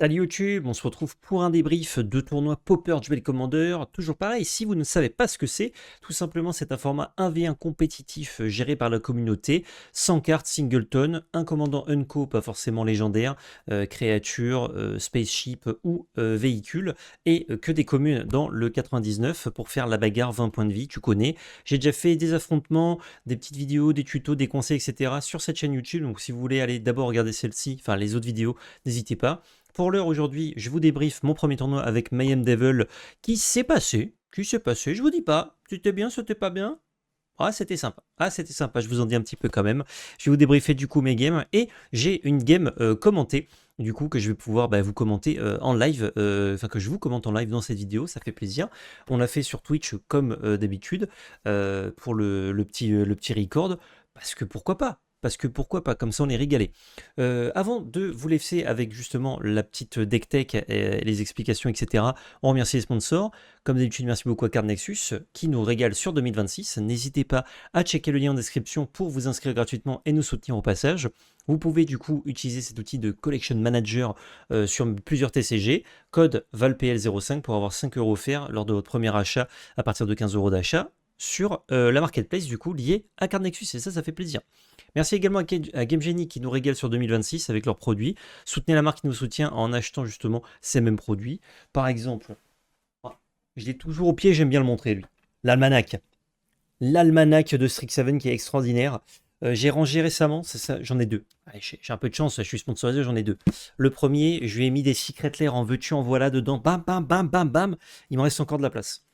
Salut YouTube, on se retrouve pour un débrief de tournoi Pauper Duel Commander. Toujours pareil, si vous ne savez pas ce que c'est, tout simplement c'est un format 1v1 compétitif géré par la communauté, sans carte singleton, un commandant unco, pas forcément légendaire, créature, spaceship ou véhicule, et que des communes dans le 99 pour faire la bagarre 20 points de vie, tu connais. J'ai déjà fait des affrontements, des petites vidéos, des tutos, des conseils, etc. sur cette chaîne YouTube, donc si vous voulez aller d'abord regarder celle-ci, enfin les autres vidéos, n'hésitez pas. Pour l'heure aujourd'hui, je vous débriefe mon premier tournoi avec Mayhem Devil qui s'est passé. Je vous dis pas, c'était bien, c'était pas bien. Ah, c'était sympa. Je vous en dis un petit peu quand même. Je vais vous débriefer du coup mes games et j'ai une game commentée. Du coup, que je vais pouvoir vous commenter en live, enfin que je vous commente en live dans cette vidéo, ça fait plaisir. On l'a fait sur Twitch comme d'habitude pour le petit record, parce que pourquoi pas? Parce que pourquoi pas, comme ça on est régalé. Avant de vous laisser avec justement la petite deck tech et les explications, etc., on remercie les sponsors. Comme d'habitude, merci beaucoup à Card Nexus qui nous régale sur 2026. N'hésitez pas à checker le lien en description pour vous inscrire gratuitement et nous soutenir au passage. Vous pouvez du coup utiliser cet outil de Collection Manager sur plusieurs TCG. Code VALPL05 pour avoir 5 € offerts lors de votre premier achat à partir de 15 € d'achat sur la marketplace du coup liée à Card Nexus, et ça fait plaisir. Merci également à Game Genie qui nous régale sur 2026 avec leurs produits. Soutenez la marque qui nous soutient en achetant justement ces mêmes produits. Par exemple, je l'ai toujours au pied, j'aime bien le montrer lui. L'almanach. L'almanach de Strixhaven qui est extraordinaire. J'ai rangé récemment, j'en ai deux. Allez, j'ai un peu de chance, je suis sponsorisé, j'en ai deux. Le premier, je lui ai mis des secret layers en veux-tu, en voilà dedans. Bam, bam, bam, bam, bam. Il me reste encore de la place.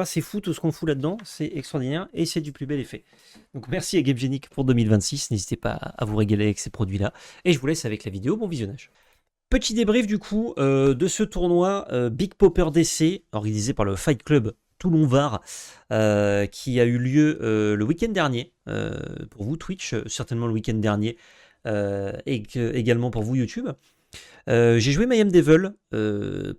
C'est fou tout ce qu'on fout là-dedans, c'est extraordinaire et c'est du plus bel effet. Donc merci à GameGenic pour 2026, n'hésitez pas à vous régaler avec ces produits-là. Et je vous laisse avec la vidéo, bon visionnage. Petit débrief du coup de ce tournoi Big Popper DC, organisé par le Fight Club Toulon-Var, qui a eu lieu le week-end dernier, pour vous Twitch, certainement le week-end dernier, et également pour vous YouTube. J'ai joué Mayhem Devil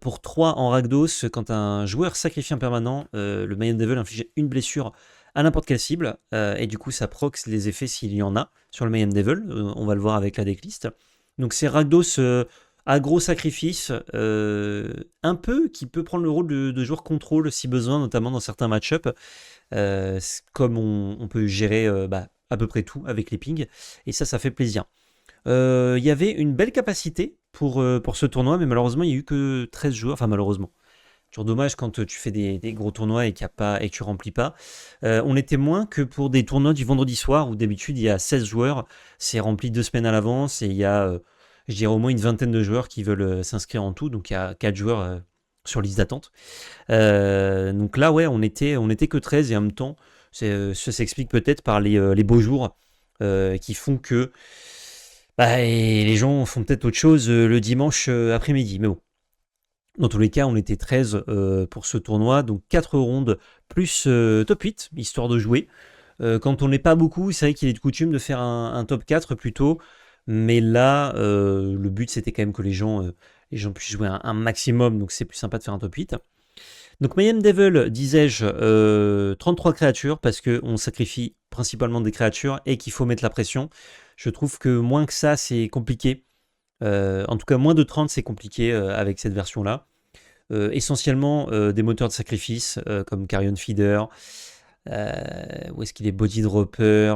pour 3 en Rakdos. Quand un joueur sacrifie un permanent, le Mayhem Devil inflige une blessure à n'importe quelle cible, et du coup ça proxe les effets s'il y en a sur le Mayhem Devil. On va le voir avec la decklist. Donc c'est Rakdos à gros sacrifice, un peu qui peut prendre le rôle de joueur contrôle si besoin, notamment dans certains match-up, comme on peut gérer à peu près tout avec les pings, et ça fait plaisir. Il y avait une belle capacité pour ce tournoi, mais malheureusement, il n'y a eu que 13 joueurs. Enfin, malheureusement. Toujours dommage quand tu fais des gros tournois et, et que tu remplis pas. On était moins que pour des tournois du vendredi soir où d'habitude il y a 16 joueurs. C'est rempli 2 semaines à l'avance et il y a, je dirais, au moins une vingtaine de joueurs qui veulent s'inscrire en tout. Donc il y a 4 joueurs sur liste d'attente. Donc là, ouais, on était que 13 et en même temps, ça s'explique peut-être par les beaux jours qui font que. Et les gens font peut-être autre chose le dimanche après-midi, mais bon. Dans tous les cas, on était 13 pour ce tournoi, donc 4 rondes plus top 8, histoire de jouer. Quand on n'est pas beaucoup, c'est vrai qu'il est de coutume de faire un top 4 plutôt, mais là, le but c'était quand même que les gens puissent jouer un maximum, donc c'est plus sympa de faire un top 8. Donc Mayhem Devil, disais-je, 33 créatures, parce qu'on sacrifie principalement des créatures et qu'il faut mettre la pression. Je trouve que moins que ça, c'est compliqué. En tout cas, moins de 30, c'est compliqué avec cette version-là. Essentiellement des moteurs de sacrifice, comme Carrion Feeder, où est-ce qu'il est Body Dropper,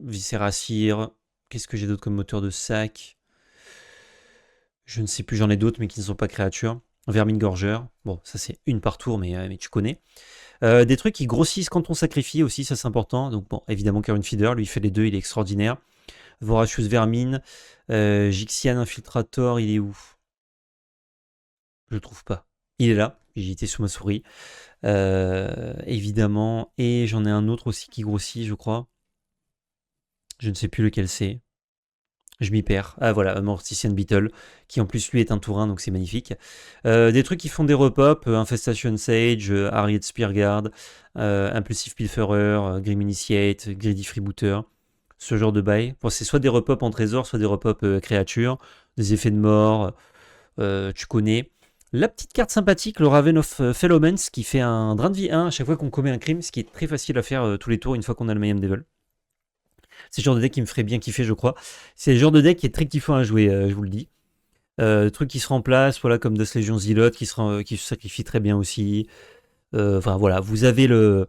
Viscera Seer. Qu'est-ce que j'ai d'autre comme moteur de sac? Je ne sais plus, j'en ai d'autres, mais qui ne sont pas créatures. Vermine Gorgeur. Bon, ça c'est une par tour, mais tu connais. Des trucs qui grossissent quand on sacrifie aussi, ça c'est important. Donc bon, évidemment Carrion Feeder, lui il fait les deux, il est extraordinaire. Voracious Vermine, Jixian Infiltrator, il est où? Je le trouve pas. Il est là, j'y étais sous ma souris. Évidemment, et j'en ai un autre aussi qui grossit, je crois. Je ne sais plus lequel c'est. Je m'y perds. Ah voilà, Mortician Beetle, qui en plus lui est un tourin, donc c'est magnifique. Des trucs qui font des repop, Infestation Sage, Harriet Spearguard, Impulsive Pilferer, Grim Initiate, Greedy Freebooter, ce genre de bail. Bon, c'est soit des repop en trésor, soit des repop créatures, des effets de mort, tu connais. La petite carte sympathique, le Raven of Fellowments, qui fait un drain de vie 1 à chaque fois qu'on commet un crime, ce qui est très facile à faire tous les tours une fois qu'on a le Mayhem Devil. C'est le genre de deck qui me ferait bien kiffer, je crois. C'est le genre de deck qui est très kiffant à jouer, je vous le dis. Trucs qui se remplacent, voilà, comme Dust Legion Zealot qui se sacrifie très bien aussi. Enfin voilà, vous avez le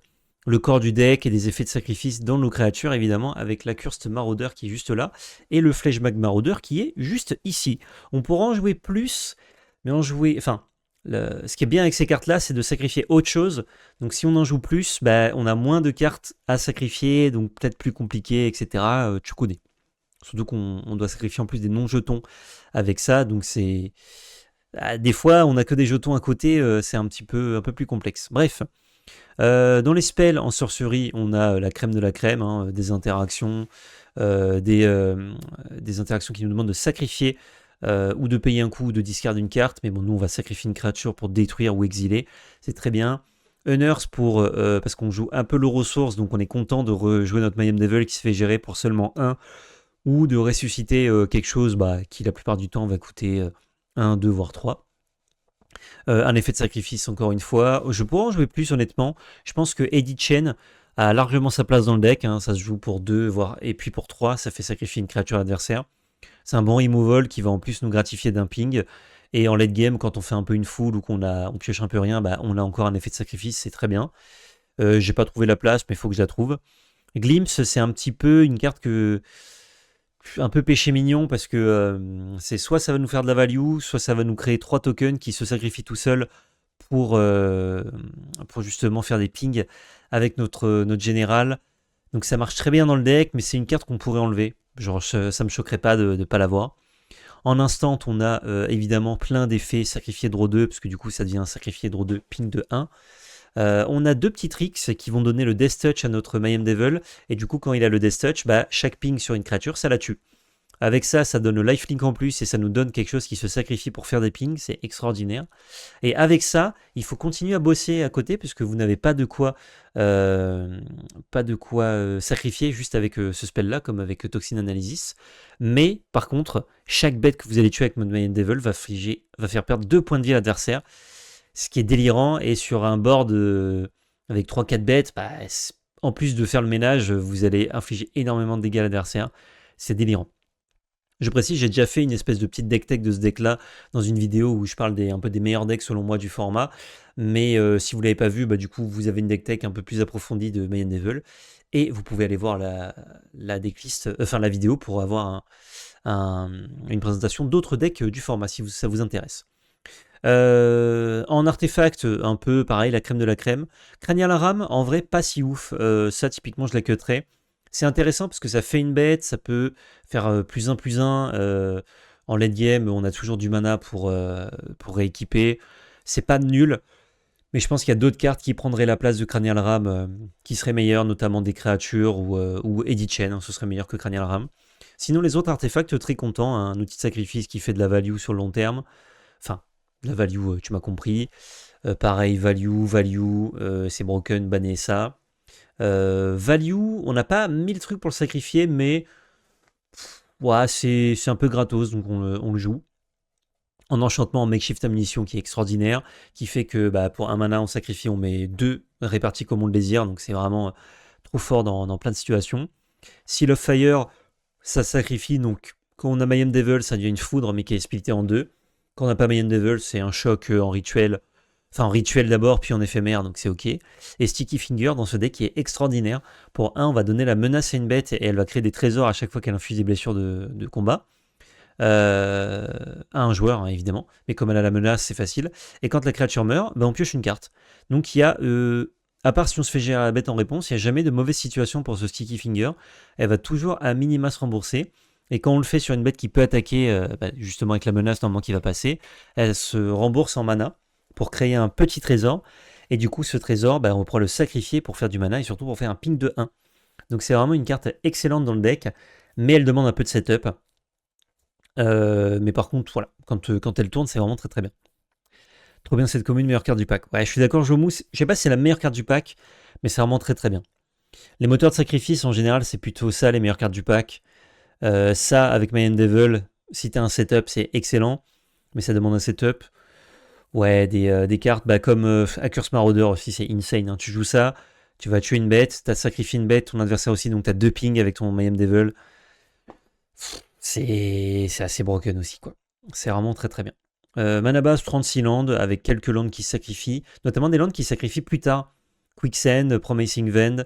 corps du deck et des effets de sacrifice dans nos créatures, évidemment, avec la Cursed Marauder qui est juste là, et le Fleshbag Marauder qui est juste ici. On pourra en jouer plus, mais en jouer... Enfin, ce qui est bien avec ces cartes-là, c'est de sacrifier autre chose. Donc si on en joue plus, bah, on a moins de cartes à sacrifier, donc peut-être plus compliqué, etc. Tu connais. Surtout qu'on doit sacrifier en plus des non-jetons avec ça, donc c'est... Des fois, on n'a que des jetons à côté, c'est un peu plus complexe. Bref, dans les spells en sorcerie, on a la crème de la crème, hein, des interactions, des interactions qui nous demandent de sacrifier ou de payer un coup ou de discard une carte. Mais bon, nous, on va sacrifier une créature pour détruire ou exiler. C'est très bien. Unearth parce qu'on joue un peu le ressource, donc on est content de rejouer notre Mayhem Devil qui se fait gérer pour seulement 1, ou de ressusciter quelque chose qui la plupart du temps va coûter 1, 2, voire 3. Un effet de sacrifice encore une fois. Je pourrais en jouer plus honnêtement. Je pense que Eddie Chen a largement sa place dans le deck. Hein. Ça se joue pour 2, voire et puis pour 3, ça fait sacrifier une créature adversaire. C'est un bon removal qui va en plus nous gratifier d'un ping. Et en late game, quand on fait un peu une foule ou on pioche un peu rien, on a encore un effet de sacrifice, c'est très bien. J'ai pas trouvé la place, mais il faut que je la trouve. Glimpse, c'est un petit peu une carte un peu péché mignon parce que c'est soit ça va nous faire de la value, soit ça va nous créer 3 tokens qui se sacrifient tout seuls pour justement faire des pings avec notre général. Donc ça marche très bien dans le deck, mais c'est une carte qu'on pourrait enlever. Genre ça me choquerait pas de ne pas l'avoir. En instant, on a évidemment plein d'effets sacrifiés draw 2, parce que du coup ça devient un sacrifié draw 2, ping de 1. On a 2 petits tricks qui vont donner le Death Touch à notre Mayhem Devil, et du coup quand il a le Death Touch, chaque ping sur une créature, ça la tue. Avec ça, ça donne le lifelink en plus, et ça nous donne quelque chose qui se sacrifie pour faire des pings, c'est extraordinaire. Et avec ça, il faut continuer à bosser à côté, puisque vous n'avez pas de quoi, sacrifier juste avec ce spell-là, comme avec Toxin Analysis. Mais, par contre, chaque bête que vous allez tuer avec Mod Mayhem Devil va faire perdre 2 points de vie à l'adversaire, ce qui est délirant, et sur un board avec 3-4 bêtes, en plus de faire le ménage, vous allez infliger énormément de dégâts à l'adversaire. C'est délirant. Je précise, j'ai déjà fait une espèce de petite deck tech de ce deck-là dans une vidéo où je parle un peu des meilleurs decks selon moi du format. Mais si vous ne l'avez pas vu, du coup, vous avez une deck tech un peu plus approfondie de Mayhem Devil. Et vous pouvez aller voir la decklist, la vidéo pour avoir une présentation d'autres decks du format si ça vous intéresse. En artefact, un peu pareil, la crème de la crème. Cranial Ram, en vrai, pas si ouf. Ça, typiquement, je la cutterais. C'est intéressant parce que ça fait une bête, ça peut faire +1/+1. En late game, on a toujours du mana pour rééquiper. C'est pas nul, mais je pense qu'il y a d'autres cartes qui prendraient la place de Cranial Ram qui seraient meilleures, notamment des créatures ou Eddie Chen, hein, ce serait meilleur que Cranial Ram. Sinon, les autres artefacts, très content. Un outil de sacrifice qui fait de la value sur le long terme. Enfin, de la value, tu m'as compris. Pareil, value, c'est broken, bannez ça. Value, on n'a pas 1000 trucs pour le sacrifier, mais c'est un peu gratos, donc on le joue. En enchantement, en makeshift ammunition qui est extraordinaire, qui fait que pour un mana on sacrifie, on met 2 répartis comme on le désire, donc c'est vraiment trop fort dans plein de situations. Seal of Fire, ça sacrifie, donc quand on a Mayhem Devil, ça devient une foudre, mais qui est splittée en 2. Quand on n'a pas Mayhem Devil, c'est un choc en rituel. Enfin, en rituel d'abord, puis en éphémère, donc c'est ok. Et Sticky Finger, dans ce deck, qui est extraordinaire. Pour 1, on va donner la menace à une bête, et elle va créer des trésors à chaque fois qu'elle inflige des blessures de combat. À un joueur, hein, évidemment. Mais comme elle a la menace, c'est facile. Et quand la créature meurt, on pioche une carte. Donc il y a... à part si on se fait gérer la bête en réponse, il n'y a jamais de mauvaise situation pour ce Sticky Finger. Elle va toujours à minima se rembourser. Et quand on le fait sur une bête qui peut attaquer, justement avec la menace normalement qui va passer, elle se rembourse en mana pour créer un petit trésor. Et du coup, ce trésor, on pourra le sacrifier pour faire du mana et surtout pour faire un ping de 1. Donc c'est vraiment une carte excellente dans le deck, mais elle demande un peu de setup. Mais par contre, voilà, quand elle tourne, c'est vraiment très très bien. Trop bien cette commune, meilleure carte du pack. Ouais, je suis d'accord, Jomou. Je sais pas si c'est la meilleure carte du pack, mais c'est vraiment très très bien. Les moteurs de sacrifice, en général, c'est plutôt ça, les meilleures cartes du pack. Ça, avec Mayhem Devil, si t'as un setup, c'est excellent, mais ça demande un setup. Ouais, des cartes comme Accursed Marauder aussi, c'est insane. Hein. Tu joues ça, tu vas tuer une bête, t'as sacrifié une bête, ton adversaire aussi, donc t'as 2 pings avec ton Mayhem Devil. C'est assez broken aussi, quoi. C'est vraiment très très bien. Mana base 36 landes avec quelques landes qui se sacrifient, notamment des landes qui se sacrifient plus tard. Quicksand, Promising Vend.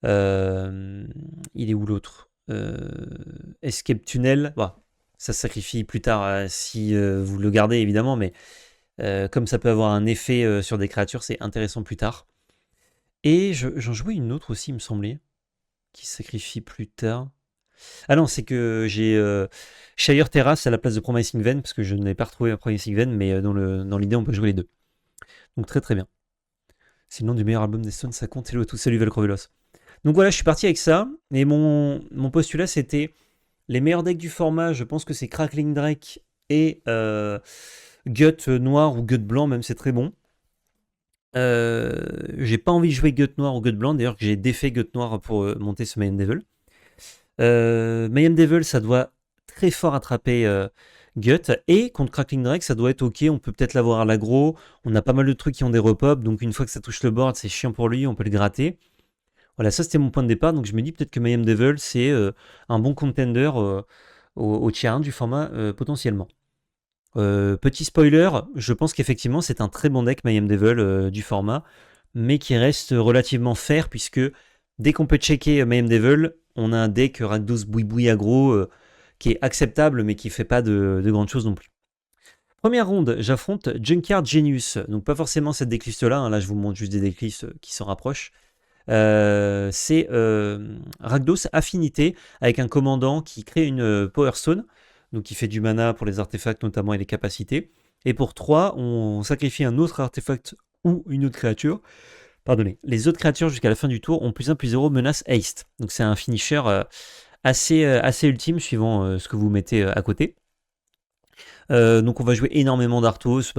Il est où l'autre Escape Tunnel. Bah, ça se sacrifie plus tard si vous le gardez évidemment, mais comme ça peut avoir un effet sur des créatures, c'est intéressant plus tard. Et j'en jouais une autre aussi, il me semblait, qui se sacrifie plus tard. Ah non, c'est que j'ai Shire Terrace à la place de Promising Vend, parce que je n'ai pas retrouvé Promising Vend, mais dans l'idée, on peut jouer les deux. Donc très très bien. C'est le nom du meilleur album des Stones, ça compte. Hello à tous, salut Velcrovelos. Donc voilà, je suis parti avec ça, et mon postulat c'était les meilleurs decks du format, je pense que c'est Crackling Drake et Gut noir ou Gut blanc, même c'est très bon. J'ai pas envie de jouer Gut noir ou Gut blanc, d'ailleurs que j'ai défait Gut noir pour monter ce Mayhem Devil. Mayhem Devil, ça doit très fort attraper Gut, et contre Crackling Drake, ça doit être ok, on peut peut-être l'avoir à l'aggro, on a pas mal de trucs qui ont des repop, donc une fois que ça touche le board, c'est chiant pour lui, on peut le gratter. Voilà, ça c'était mon point de départ, donc je me dis peut-être que Mayhem Devil, c'est un bon contender au tier 1 du format potentiellement. Petit spoiler, je pense qu'effectivement c'est un très bon deck Mayhem Devil du format, mais qui reste relativement fair, puisque dès qu'on peut checker Mayhem Devil, on a un deck Rakdos Boui aggro qui est acceptable, mais qui fait pas de grandes choses non plus. Première ronde, j'affronte Junkyard Genius, donc pas forcément cette decklist là, là je vous montre juste des decklists qui s'en rapprochent. C'est Rakdos Affinité avec un commandant qui crée une Power Stone, donc qui fait du mana pour les artefacts notamment et les capacités. Et pour 3, on sacrifie un autre artefact ou une autre créature. Pardonnez. Les autres créatures jusqu'à la fin du tour ont +1/+0 menace haste. Donc c'est un finisher assez ultime suivant ce que vous mettez à côté. Donc on va jouer énormément d'Arthos,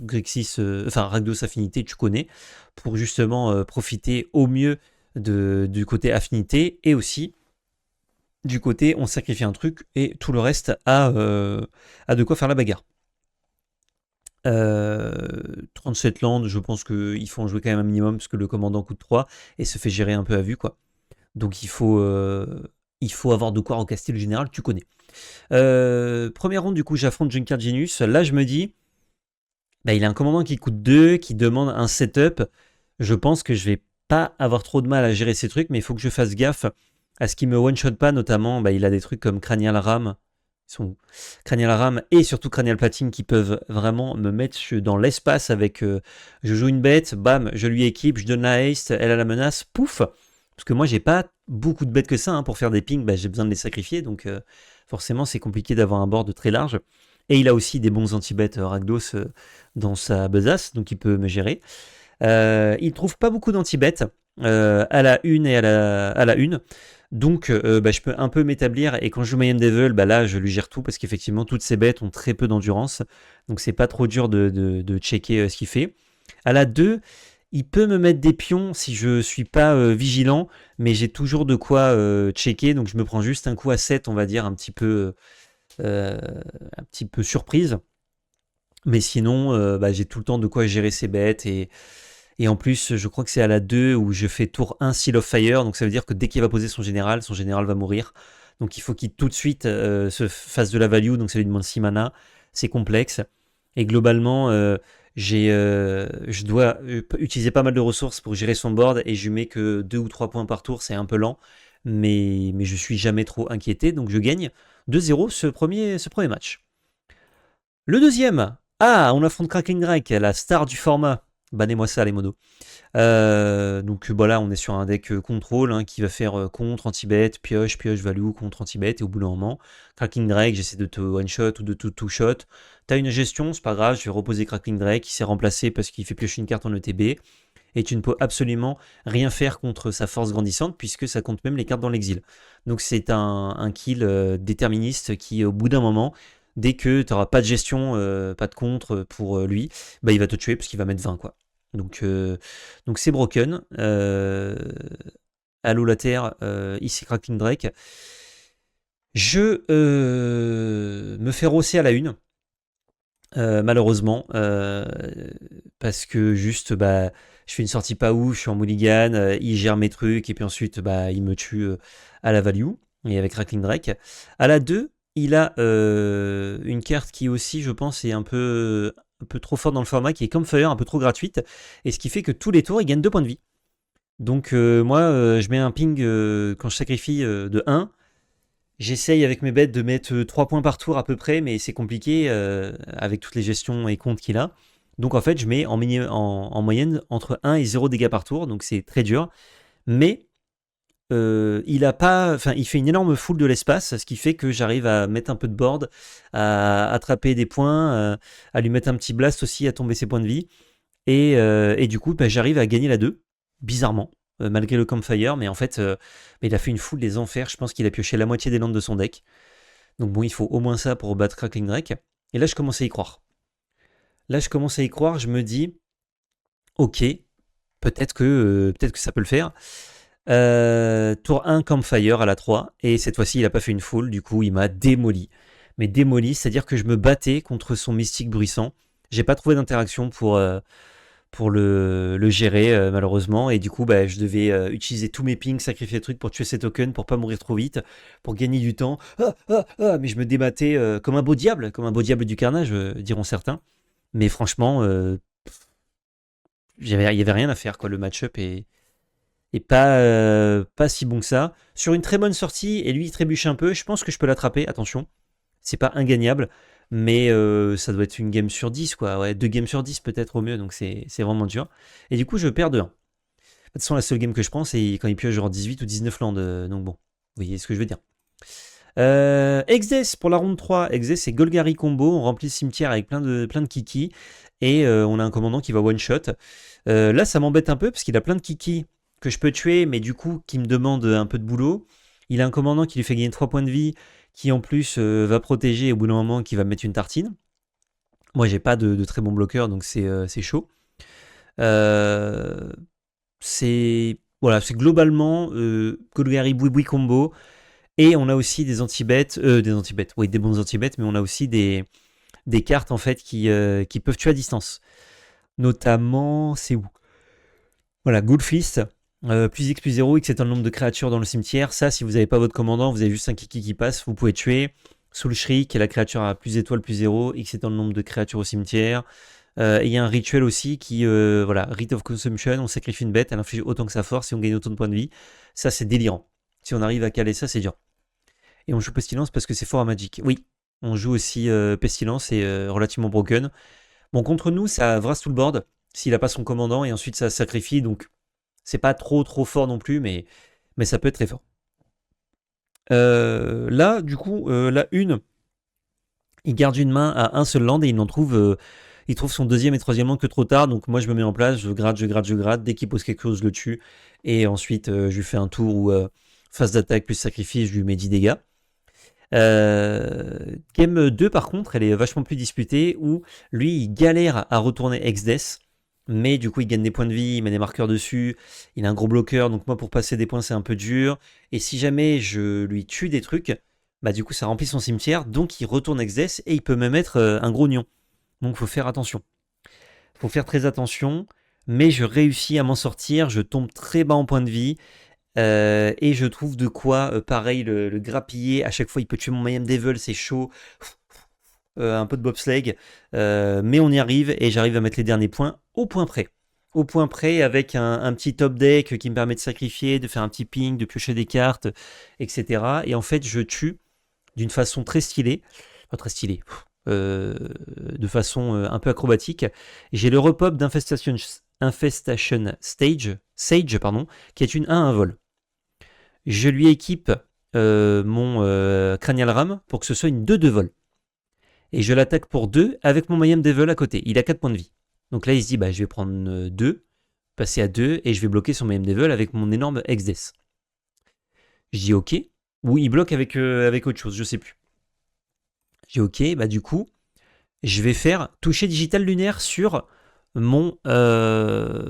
Grixis, Rakdos Affinité, tu connais, pour justement profiter au mieux du côté Affinité, et aussi du côté on sacrifie un truc et tout le reste a de quoi faire la bagarre. 37 landes, je pense qu'il faut en jouer quand même un minimum, parce que le commandant coûte 3 et se fait gérer un peu à vue, quoi. Donc il faut avoir de quoi recaster le général, tu connais. Première ronde, du coup, j'affronte Junkyard Genius. Là, je me dis, il a un commandant qui coûte 2, qui demande un setup. Je pense que je vais pas avoir trop de mal à gérer ces trucs, mais il faut que je fasse gaffe à ce qu'il me one-shot pas, notamment. Il a des trucs comme Cranial Ram. Cranial Ram et surtout Cranial Platine qui peuvent vraiment me mettre dans l'espace avec. Je joue une bête, bam, je lui équipe, je donne la haste, elle a la menace, pouf. Parce que moi, j'ai pas beaucoup de bêtes que ça. Pour faire des pings, j'ai besoin de les sacrifier. Donc, forcément, c'est compliqué d'avoir un board très large. Et il a aussi des bons anti-bêtes Rakdos dans sa besace, donc il peut me gérer. Il trouve pas beaucoup d'anti-bêtes à la 1 et à la 1. Donc, je peux un peu m'établir. Et quand je joue Mayhem Devil, là, je lui gère tout, parce qu'effectivement, toutes ces bêtes ont très peu d'endurance. Donc, c'est pas trop dur de checker ce qu'il fait. À la 2, il peut me mettre des pions si je suis pas vigilant, mais j'ai toujours de quoi checker, donc je me prends juste un coup à 7, on va dire, un petit peu surprise. Mais sinon, j'ai tout le temps de quoi gérer ces bêtes, et en plus, je crois que c'est à la 2 où je fais tour 1 Seal of Fire, donc ça veut dire que dès qu'il va poser son général va mourir. Donc il faut qu'il tout de suite se fasse de la value, donc ça lui demande 6 mana, c'est complexe. Et globalement, je dois utiliser pas mal de ressources pour gérer son board, et je lui mets que 2 ou 3 points par tour, c'est un peu lent, mais je suis jamais trop inquiété, donc je gagne 2-0 ce premier match. Le deuxième, on affronte Crackling Drake, la star du format. Bannez-moi ça les modos. Donc voilà, on est sur un deck contrôle qui va faire contre, anti-bet, pioche, value, contre, anti-bet, et au bout d'un moment, Crackling Drake, j'essaie de te one-shot ou de te two-shot. T'as une gestion, c'est pas grave, je vais reposer Crackling Drake, qui s'est remplacé parce qu'il fait piocher une carte en ETB, et tu ne peux absolument rien faire contre sa force grandissante, puisque ça compte même les cartes dans l'exil. Donc c'est un kill déterministe qui, au bout d'un moment, dès que tu n'auras pas de gestion, pas de contre pour lui, il va te tuer parce qu'il va mettre 20, quoi. Donc c'est broken. Allô la Terre, ici Crackling Drake. Je me fais rosser à la 1. Malheureusement, parce que juste, je fais une sortie pas ouf, je suis en mulligan, il gère mes trucs, et puis ensuite, il me tue à la value, et avec Crackling Drake. À la 2, il a une carte qui aussi, je pense, est un peu trop forte dans le format, qui est Campfire, un peu trop gratuite, et ce qui fait que tous les tours, il gagne 2 points de vie. Donc moi, je mets un ping quand je sacrifie de 1. J'essaye avec mes bêtes de mettre 3 points par tour à peu près, mais c'est compliqué avec toutes les gestions et comptes qu'il a. Donc en fait, je mets en moyenne entre 1 et 0 dégâts par tour, donc c'est très dur. Mais il fait une énorme foule de l'espace, ce qui fait que j'arrive à mettre un peu de board, à attraper des points, à lui mettre un petit blast aussi, à tomber ses points de vie. Et du coup, bah, j'arrive à gagner la 2, bizarrement, malgré le campfire. Mais en fait, il a fait une foule des enfers. Je pense qu'il a pioché la moitié des landes de son deck. Donc bon, il faut au moins ça pour battre Crackling Drake. Et là, je commence à y croire. Je me dis, ok, peut-être que ça peut le faire. Tour 1, Campfire à la 3. Et cette fois-ci, il n'a pas fait une foule. Du coup, il m'a démoli. Mais démoli, c'est-à-dire que je me battais contre son mystique bruissant. J'ai pas trouvé d'interaction pour le gérer malheureusement, et du coup bah, je devais utiliser tous mes pings, sacrifier des trucs pour tuer ces tokens, pour pas mourir trop vite, pour gagner du temps. Mais je me débattais comme un beau diable du carnage, diront certains. Mais franchement, il y avait rien à faire, quoi. Le match-up est pas si bon que ça. Sur une très bonne sortie, et lui il trébuche un peu, je pense que je peux l'attraper, attention. C'est pas ingagnable, mais ça doit être une game sur 10, quoi. Ouais, 2 games sur 10 peut-être au mieux, donc c'est vraiment dur. Et du coup, je perds de 1. De toute façon, la seule game que je prends, c'est quand il pioche genre 18 ou 19 landes, donc bon, vous voyez ce que je veux dire. Exdes pour la ronde 3. Exdes, c'est Golgari combo, on remplit le cimetière avec plein de kiki, et on a un commandant qui va one-shot. Là, ça m'embête un peu, parce qu'il a plein de kiki que je peux tuer, mais du coup, qui me demande un peu de boulot. Il a un commandant qui lui fait gagner 3 points de vie, qui en plus va protéger au bout d'un moment, qui va me mettre une tartine. Moi, j'ai pas de très bon bloqueur, donc c'est chaud. Voilà, c'est globalement Golgari Boui combo. Et on a aussi des anti-bêtes, oui, des bons anti-bêtes, mais on a aussi des cartes en fait qui peuvent tuer à distance. Notamment, c'est où? Voilà, Goldfist, plus X plus 0, X est un nombre de créatures dans le cimetière. Ça, si vous n'avez pas votre commandant, vous avez juste un kiki qui passe, vous pouvez tuer. Soul Shriek, la créature à plus étoile plus 0, X étant le nombre de créatures au cimetière. Et il y a un rituel aussi qui, voilà, Rite of Consumption, on sacrifie une bête, elle inflige autant que sa force et on gagne autant de points de vie. Ça, c'est délirant. Si on arrive à caler ça, c'est dur. Et on joue Pestilence parce que c'est fort à Magic. Oui, on joue aussi Pestilence et relativement broken. Bon, contre nous, ça vrasse tout le board s'il a pas son commandant et ensuite ça sacrifie, donc c'est pas trop fort non plus, mais ça peut être très fort. Là, du coup, la une, il garde une main à un seul land et il trouve son deuxième et troisième land que trop tard, donc moi je me mets en place, je gratte, dès qu'il pose quelque chose, je le tue, et ensuite je lui fais un tour où phase d'attaque plus sacrifice, je lui mets 10 dégâts. Game 2 par contre, elle est vachement plus disputée, où lui il galère à retourner Exdes, mais du coup il gagne des points de vie, il met des marqueurs dessus, il a un gros bloqueur, donc moi pour passer des points c'est un peu dur, et si jamais je lui tue des trucs, bah du coup ça remplit son cimetière, donc il retourne Exdes et il peut même être un gros nion. Donc faut faire attention. Faut faire très attention, mais je réussis à m'en sortir, je tombe très bas en points de vie, et je trouve de quoi, pareil, le grappiller. À chaque fois, il peut tuer mon Mayhem Devil, c'est chaud. Un peu de bobsleigh. Mais on y arrive et j'arrive à mettre les derniers points au point près. Au point près, avec un petit top deck qui me permet de sacrifier, de faire un petit ping, de piocher des cartes, etc. Et en fait, je tue d'une façon très stylée. Pas très stylée. De façon un peu acrobatique. J'ai le repop d'Infestation Sage, qui est une 1 vol. Je lui équipe mon Cranial Ram pour que ce soit une 2 vol. Et je l'attaque pour 2 avec mon Mayhem Devil à côté. Il a 4 points de vie. Donc là, il se dit, bah, je vais prendre 2, passer à 2, et je vais bloquer son Mayhem Devil avec mon énorme Exdes. Je dis OK. Ou il bloque avec autre chose, je sais plus. Je dis OK, bah du coup, je vais faire toucher digital lunaire sur mon comment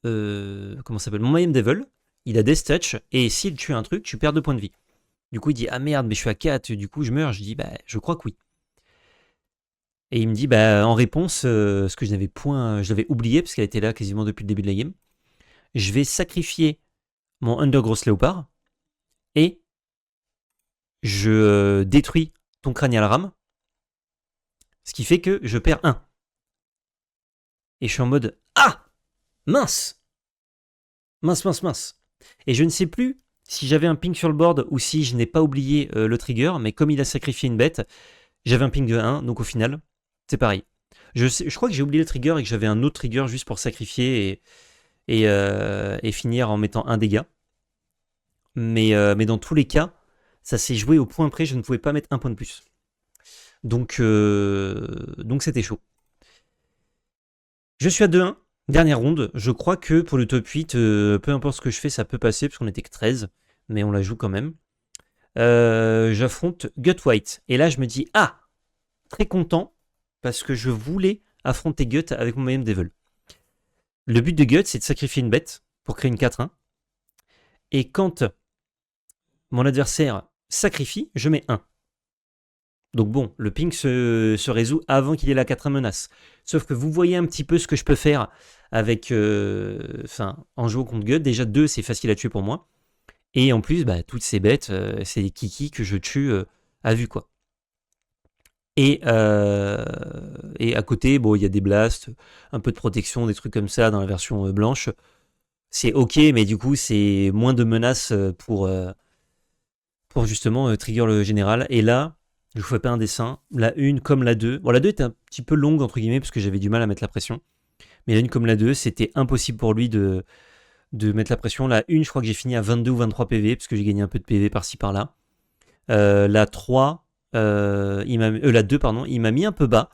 ça s'appelle, mon Mayhem Devil. Il a Death Touch, et s'il tue un truc, tu perds 2 points de vie. Du coup, il dit, ah merde, mais je suis à 4, du coup, je meurs. Je dis, bah, je crois que oui. Et il me dit, bah, en réponse, ce que je l'avais oublié, parce qu'elle était là quasiment depuis le début de la game, je vais sacrifier mon Undergrowth Léopard, et je détruis ton cranial ram, ce qui fait que je perds 1. Et je suis en mode ah, mince, mince. Et je ne sais plus si j'avais un ping sur le board ou si je n'ai pas oublié le trigger, mais comme il a sacrifié une bête, j'avais un ping de 1, donc au final, c'est pareil. Je crois que j'ai oublié le trigger et que j'avais un autre trigger juste pour sacrifier et finir en mettant un dégât. Mais dans tous les cas, ça s'est joué au point près, je ne pouvais pas mettre un point de plus. Donc c'était chaud. Je suis à 2-1, dernière ronde. Je crois que pour le top 8, peu importe ce que je fais, ça peut passer, parce qu'on était que 13, mais on la joue quand même. J'affronte Gut White. Et là, je me dis, ah, très content, parce que je voulais affronter Gut avec mon Mayhem Devil. Le but de Gut, c'est de sacrifier une bête pour créer une 4-1. Et quand mon adversaire sacrifie, je mets 1. Donc bon, le ping se résout avant qu'il ait la 4 menace. Sauf que vous voyez un petit peu ce que je peux faire avec, en jouant contre Gut. Déjà 2, c'est facile à tuer pour moi. Et en plus, toutes ces bêtes, c'est des kikis que je tue à vue, quoi. Et à côté, bon, il y a des blasts, un peu de protection, des trucs comme ça dans la version blanche. C'est ok, mais du coup, c'est moins de menaces pour justement trigger le général. Et là, je vous fais pas un dessin. La 1 comme la 2. Bon, la 2 était un petit peu longue, entre guillemets, parce que j'avais du mal à mettre la pression. Mais la 1 comme la 2, c'était impossible pour lui de mettre la pression. La 1, je crois que j'ai fini à 22 ou 23 PV, parce que j'ai gagné un peu de PV par-ci par-là. La 3, la 2, pardon, il m'a mis un peu bas.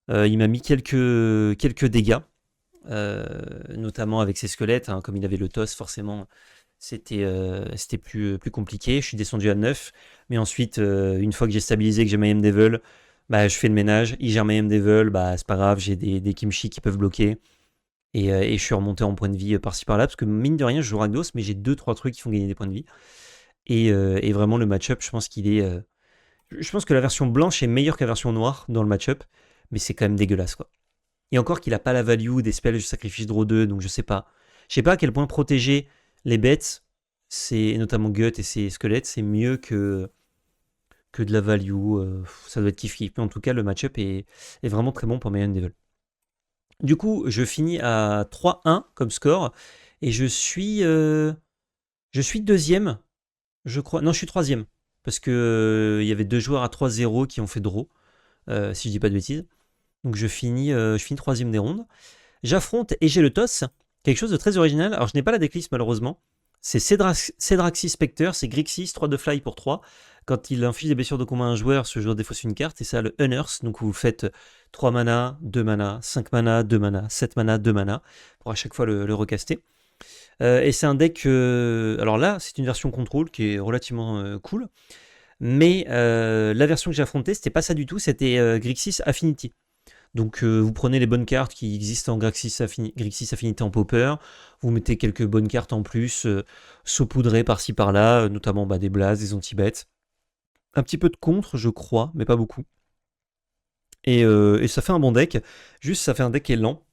Il m'a mis quelques dégâts, notamment avec ses squelettes. Hein, comme il avait le toss, forcément, c'était plus compliqué. Je suis descendu à 9. Mais ensuite, une fois que j'ai stabilisé, que j'ai Mayhem Devil, je fais le ménage. Il gère Mayhem Devil, c'est pas grave, j'ai des Kimchi qui peuvent bloquer. Et je suis remonté en point de vie par-ci par-là, parce que mine de rien, je joue Rakdos, mais j'ai 2-3 trucs qui font gagner des points de vie. Et vraiment, le match-up, je pense qu'il est. Je pense que la version blanche est meilleure que la version noire dans le match-up, mais c'est quand même dégueulasse, quoi. Et encore qu'il a pas la value des spells, je sacrifie draw 2, donc je sais pas. Je sais pas à quel point protéger les bêtes, c'est notamment Gut et ses squelettes, c'est mieux que de la value. Ça doit être kiff-kiff. Mais en tout cas, le match-up est vraiment très bon pour Mayhem Devil. Du coup, je finis à 3-1 comme score, et je suis deuxième, je crois. Non, je suis troisième, parce que il y avait 2 joueurs à 3-0 qui ont fait draw, si je dis pas de bêtises. Donc je finis troisième des rondes. J'affronte et j'ai le toss, quelque chose de très original. Alors je n'ai pas la decklist malheureusement. C'est Cedraxis Spectre, c'est Grixis, 3 de fly pour 3. Quand il inflige des blessures de combat à un joueur, ce joueur défausse une carte, et ça le Unearth, donc vous faites 3 mana, 2 mana, 5 mana, 2 mana, 7 mana, 2 mana, pour à chaque fois le recaster. Et c'est un deck, alors là c'est une version contrôle qui est relativement cool, mais la version que j'ai affrontée c'était pas ça du tout, c'était Grixis Affinity. Donc vous prenez les bonnes cartes qui existent en Grixis Affinity en Pauper, vous mettez quelques bonnes cartes en plus, saupoudrées par-ci par-là, notamment des blasts, des anti-bêtes. Un petit peu de contre, je crois, mais pas beaucoup. Et ça fait un bon deck, juste ça fait un deck qui est lent.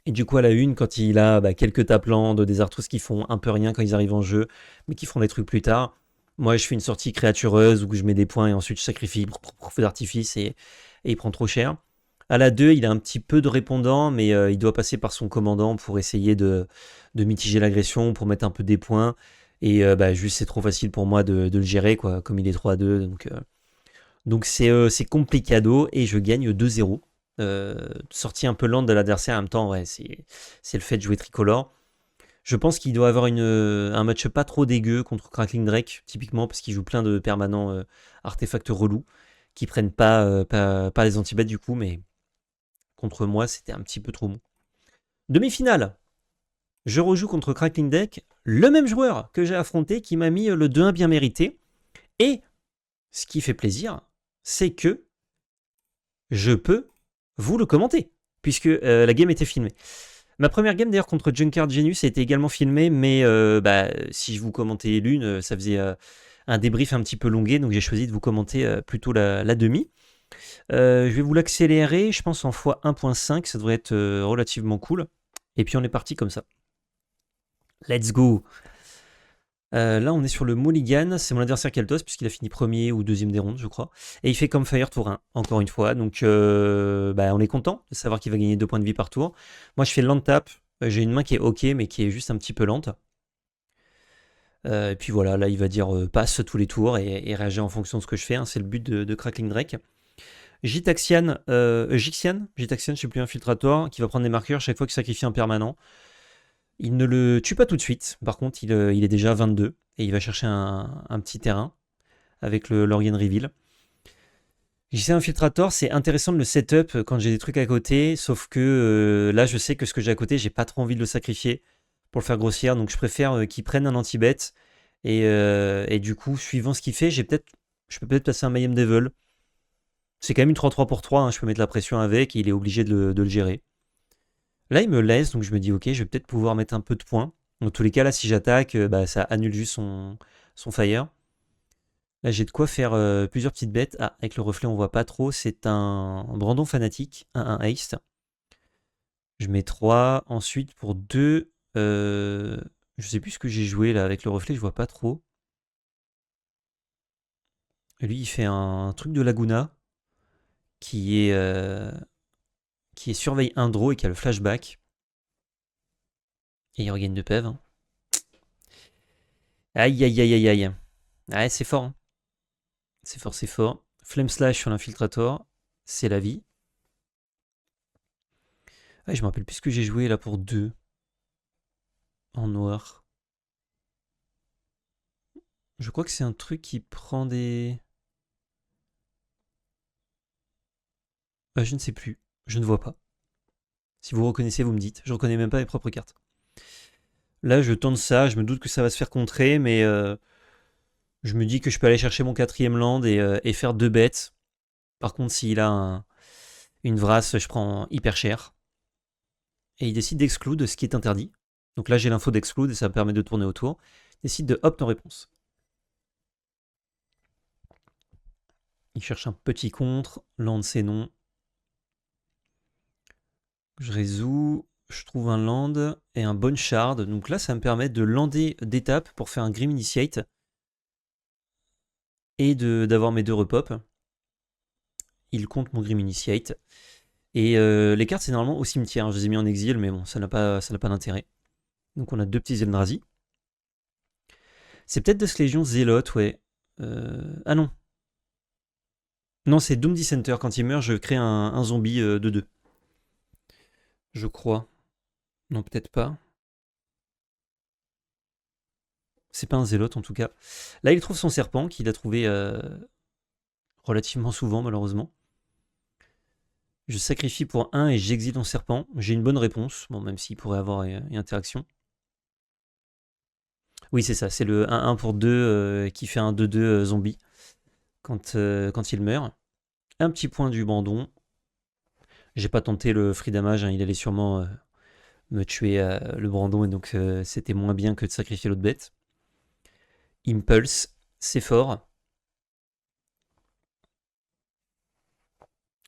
Et du coup à la une, quand il a quelques Tapland, des Arthros qui font un peu rien quand ils arrivent en jeu, mais qui font des trucs plus tard, moi je fais une sortie créatureuse où je mets des points et ensuite je sacrifie feu d'artifice et il prend trop cher. À la 2, il a un petit peu de répondant, mais il doit passer par son commandant pour essayer de mitiger l'agression, pour mettre un peu des points. Et juste c'est trop facile pour moi de le gérer, quoi, comme il est 3-2. Donc c'est complicado et je gagne 2-0. Sortie un peu lente de l'adversaire en même temps, ouais, c'est le fait de jouer tricolore. Je pense qu'il doit avoir un match pas trop dégueu contre Crackling Drake, typiquement, parce qu'il joue plein de permanents artefacts relous qui prennent pas les anti-bêtes du coup, mais contre moi, c'était un petit peu trop bon. Demi-finale. Je rejoue contre Crackling Deck, le même joueur que j'ai affronté qui m'a mis le 2-1 bien mérité. Et ce qui fait plaisir, c'est que je peux vous le commenter, puisque la game était filmée. Ma première game d'ailleurs contre Junkard Genius a été également filmée, mais si je vous commentais l'une, ça faisait un débrief un petit peu longué, donc j'ai choisi de vous commenter plutôt la demi. Je vais vous l'accélérer, je pense en x1.5, ça devrait être relativement cool. Et puis on est parti comme ça. Let's go. Là, on est sur le Mulligan. C'est mon adversaire Keltos, puisqu'il a fini premier ou deuxième des rondes, je crois. Et il fait comme Fire tour 1, encore une fois. Donc, on est content de savoir qu'il va gagner 2 points de vie par tour. Moi, je fais land tap. J'ai une main qui est ok, mais qui est juste un petit peu lente. Et puis voilà, là, il va dire passe tous les tours et réagir en fonction de ce que je fais. Hein. C'est le but de Crackling Drake. Gitaxian, je sais plus, Infiltrator, qui va prendre des marqueurs chaque fois qu'il sacrifie un permanent. Il ne le tue pas tout de suite, par contre il est déjà à 22, et il va chercher un petit terrain avec le Lorien Reveal. JC Infiltrator, c'est intéressant de le setup quand j'ai des trucs à côté, sauf que là je sais que ce que j'ai à côté, j'ai pas trop envie de le sacrifier pour le faire grossière, donc je préfère qu'il prenne un anti-bet, et du coup, suivant ce qu'il fait, je peux peut-être passer un Mayhem Devil. C'est quand même une 3-3 pour 3, hein, je peux mettre la pression avec, et il est obligé de le gérer. Là, il me laisse, donc je me dis, ok, je vais peut-être pouvoir mettre un peu de points. Dans tous les cas, là, si j'attaque, ça annule juste son fire. Là, j'ai de quoi faire plusieurs petites bêtes. Ah, avec le reflet, on voit pas trop. C'est un Brandon Fanatique, un haste. Je mets 3. Ensuite, pour 2, je sais plus ce que j'ai joué là avec le reflet, je vois pas trop. Lui, il fait un truc de Laguna qui est surveille un draw et qui a le flashback. Et il regagne de PEV. Hein. Aïe, aïe, aïe, aïe, aïe. Ouais, c'est fort. Hein. C'est fort, c'est fort. Flame Slash sur l'infiltrator, c'est la vie. Ouais, je me rappelle plus ce que j'ai joué là pour 2. En noir. Je crois que c'est un truc qui prend des... je ne sais plus. Je ne vois pas. Si vous reconnaissez, vous me dites. Je reconnais même pas mes propres cartes. Là, je tente ça. Je me doute que ça va se faire contrer, mais je me dis que je peux aller chercher mon 4ème land et faire 2 bêtes. Par contre, s'il a une Vrasse, je prends hyper cher. Et il décide d'exclude ce qui est interdit. Donc là, j'ai l'info d'exclude et ça me permet de tourner autour. Il décide de opt en réponse. Il cherche un petit contre. Land, c'est non. Je résous. Je trouve un land et un bon shard. Donc là, ça me permet de lander d'étape pour faire un Grim Initiate. Et d'avoir mes 2 repop. Il compte mon Grim Initiate. Et les cartes, c'est normalement au cimetière. Je les ai mis en exil, mais bon, ça n'a pas d'intérêt. Donc on a 2 petits Eldrazi. C'est peut-être Dusk Legion Zélote, ouais. Ah non. Non, c'est Doom Dissenter. Quand il meurt, je crée un zombie de 2. Je crois. Non, peut-être pas. C'est pas un zélote en tout cas. Là, il trouve son serpent qu'il a trouvé relativement souvent, malheureusement. Je sacrifie pour 1 et j'exile mon serpent. J'ai une bonne réponse, bon, même s'il pourrait avoir une interaction. Oui, c'est ça, c'est le 1-1 pour 2 qui fait un 2-2 zombie quand il meurt. Un petit point du bandon. J'ai pas tenté le free damage, hein, il allait sûrement me tuer le brandon, et donc c'était moins bien que de sacrifier l'autre bête. Impulse, c'est fort.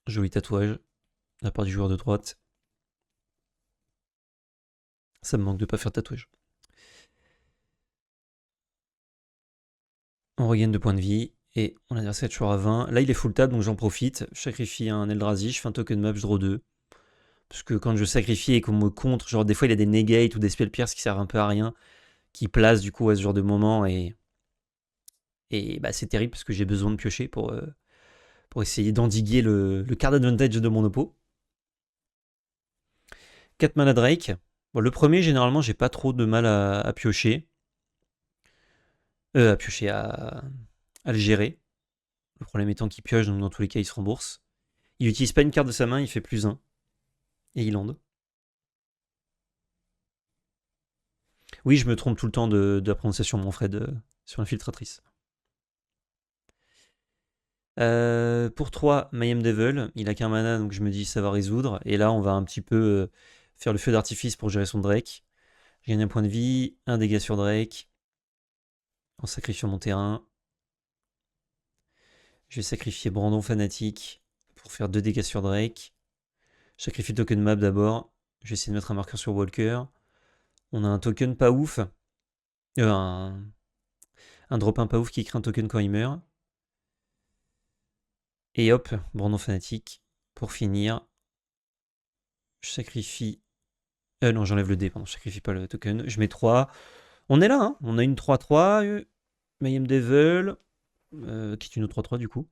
Joli tatouage, de la part du joueur de droite. Ça me manque de pas faire tatouage. On regagne 2 points de vie, et mon adversaire est toujours à 20. Là, il est full tap, donc j'en profite. Je sacrifie un Eldrazi, je fais un token map, je draw 2. Parce que quand je sacrifie et qu'on me contre, genre des fois il y a des negates ou des spell pierce qui servent un peu à rien, qui placent du coup à ce genre de moment, et c'est terrible parce que j'ai besoin de piocher pour essayer d'endiguer le card advantage de mon oppo. 4 mana Drake. Bon, le premier, généralement, j'ai pas trop de mal à piocher. À le gérer. Le problème étant qu'il pioche, donc dans tous les cas, il se rembourse. Il utilise pas une carte de sa main, il fait +1. Et il land. Oui, je me trompe tout le temps de la prononciation, mon Fred, sur l'infiltratrice. Pour 3, Mayhem Devil, il a qu'un mana, donc je me dis ça va résoudre. Et là, on va un petit peu faire le feu d'artifice pour gérer son Drake. J'ai gagné un point de vie, un dégât sur Drake, en sacrifiant mon terrain. Je vais sacrifier Brandon Fanatique pour faire 2 dégâts sur Drake. Je sacrifie le token map d'abord. Je vais essayer de mettre un marqueur sur Walker. On a un token pas ouf. Un drop un pas ouf qui crée un token quand il meurt. Et hop, Brandon Fanatique. Pour finir, je sacrifie... non, j'enlève le dé, pardon, je sacrifie pas le token. Je mets 3. On est là, hein. On a une 3-3. Mayhem Devil, qui est une autre 3-3 du coup.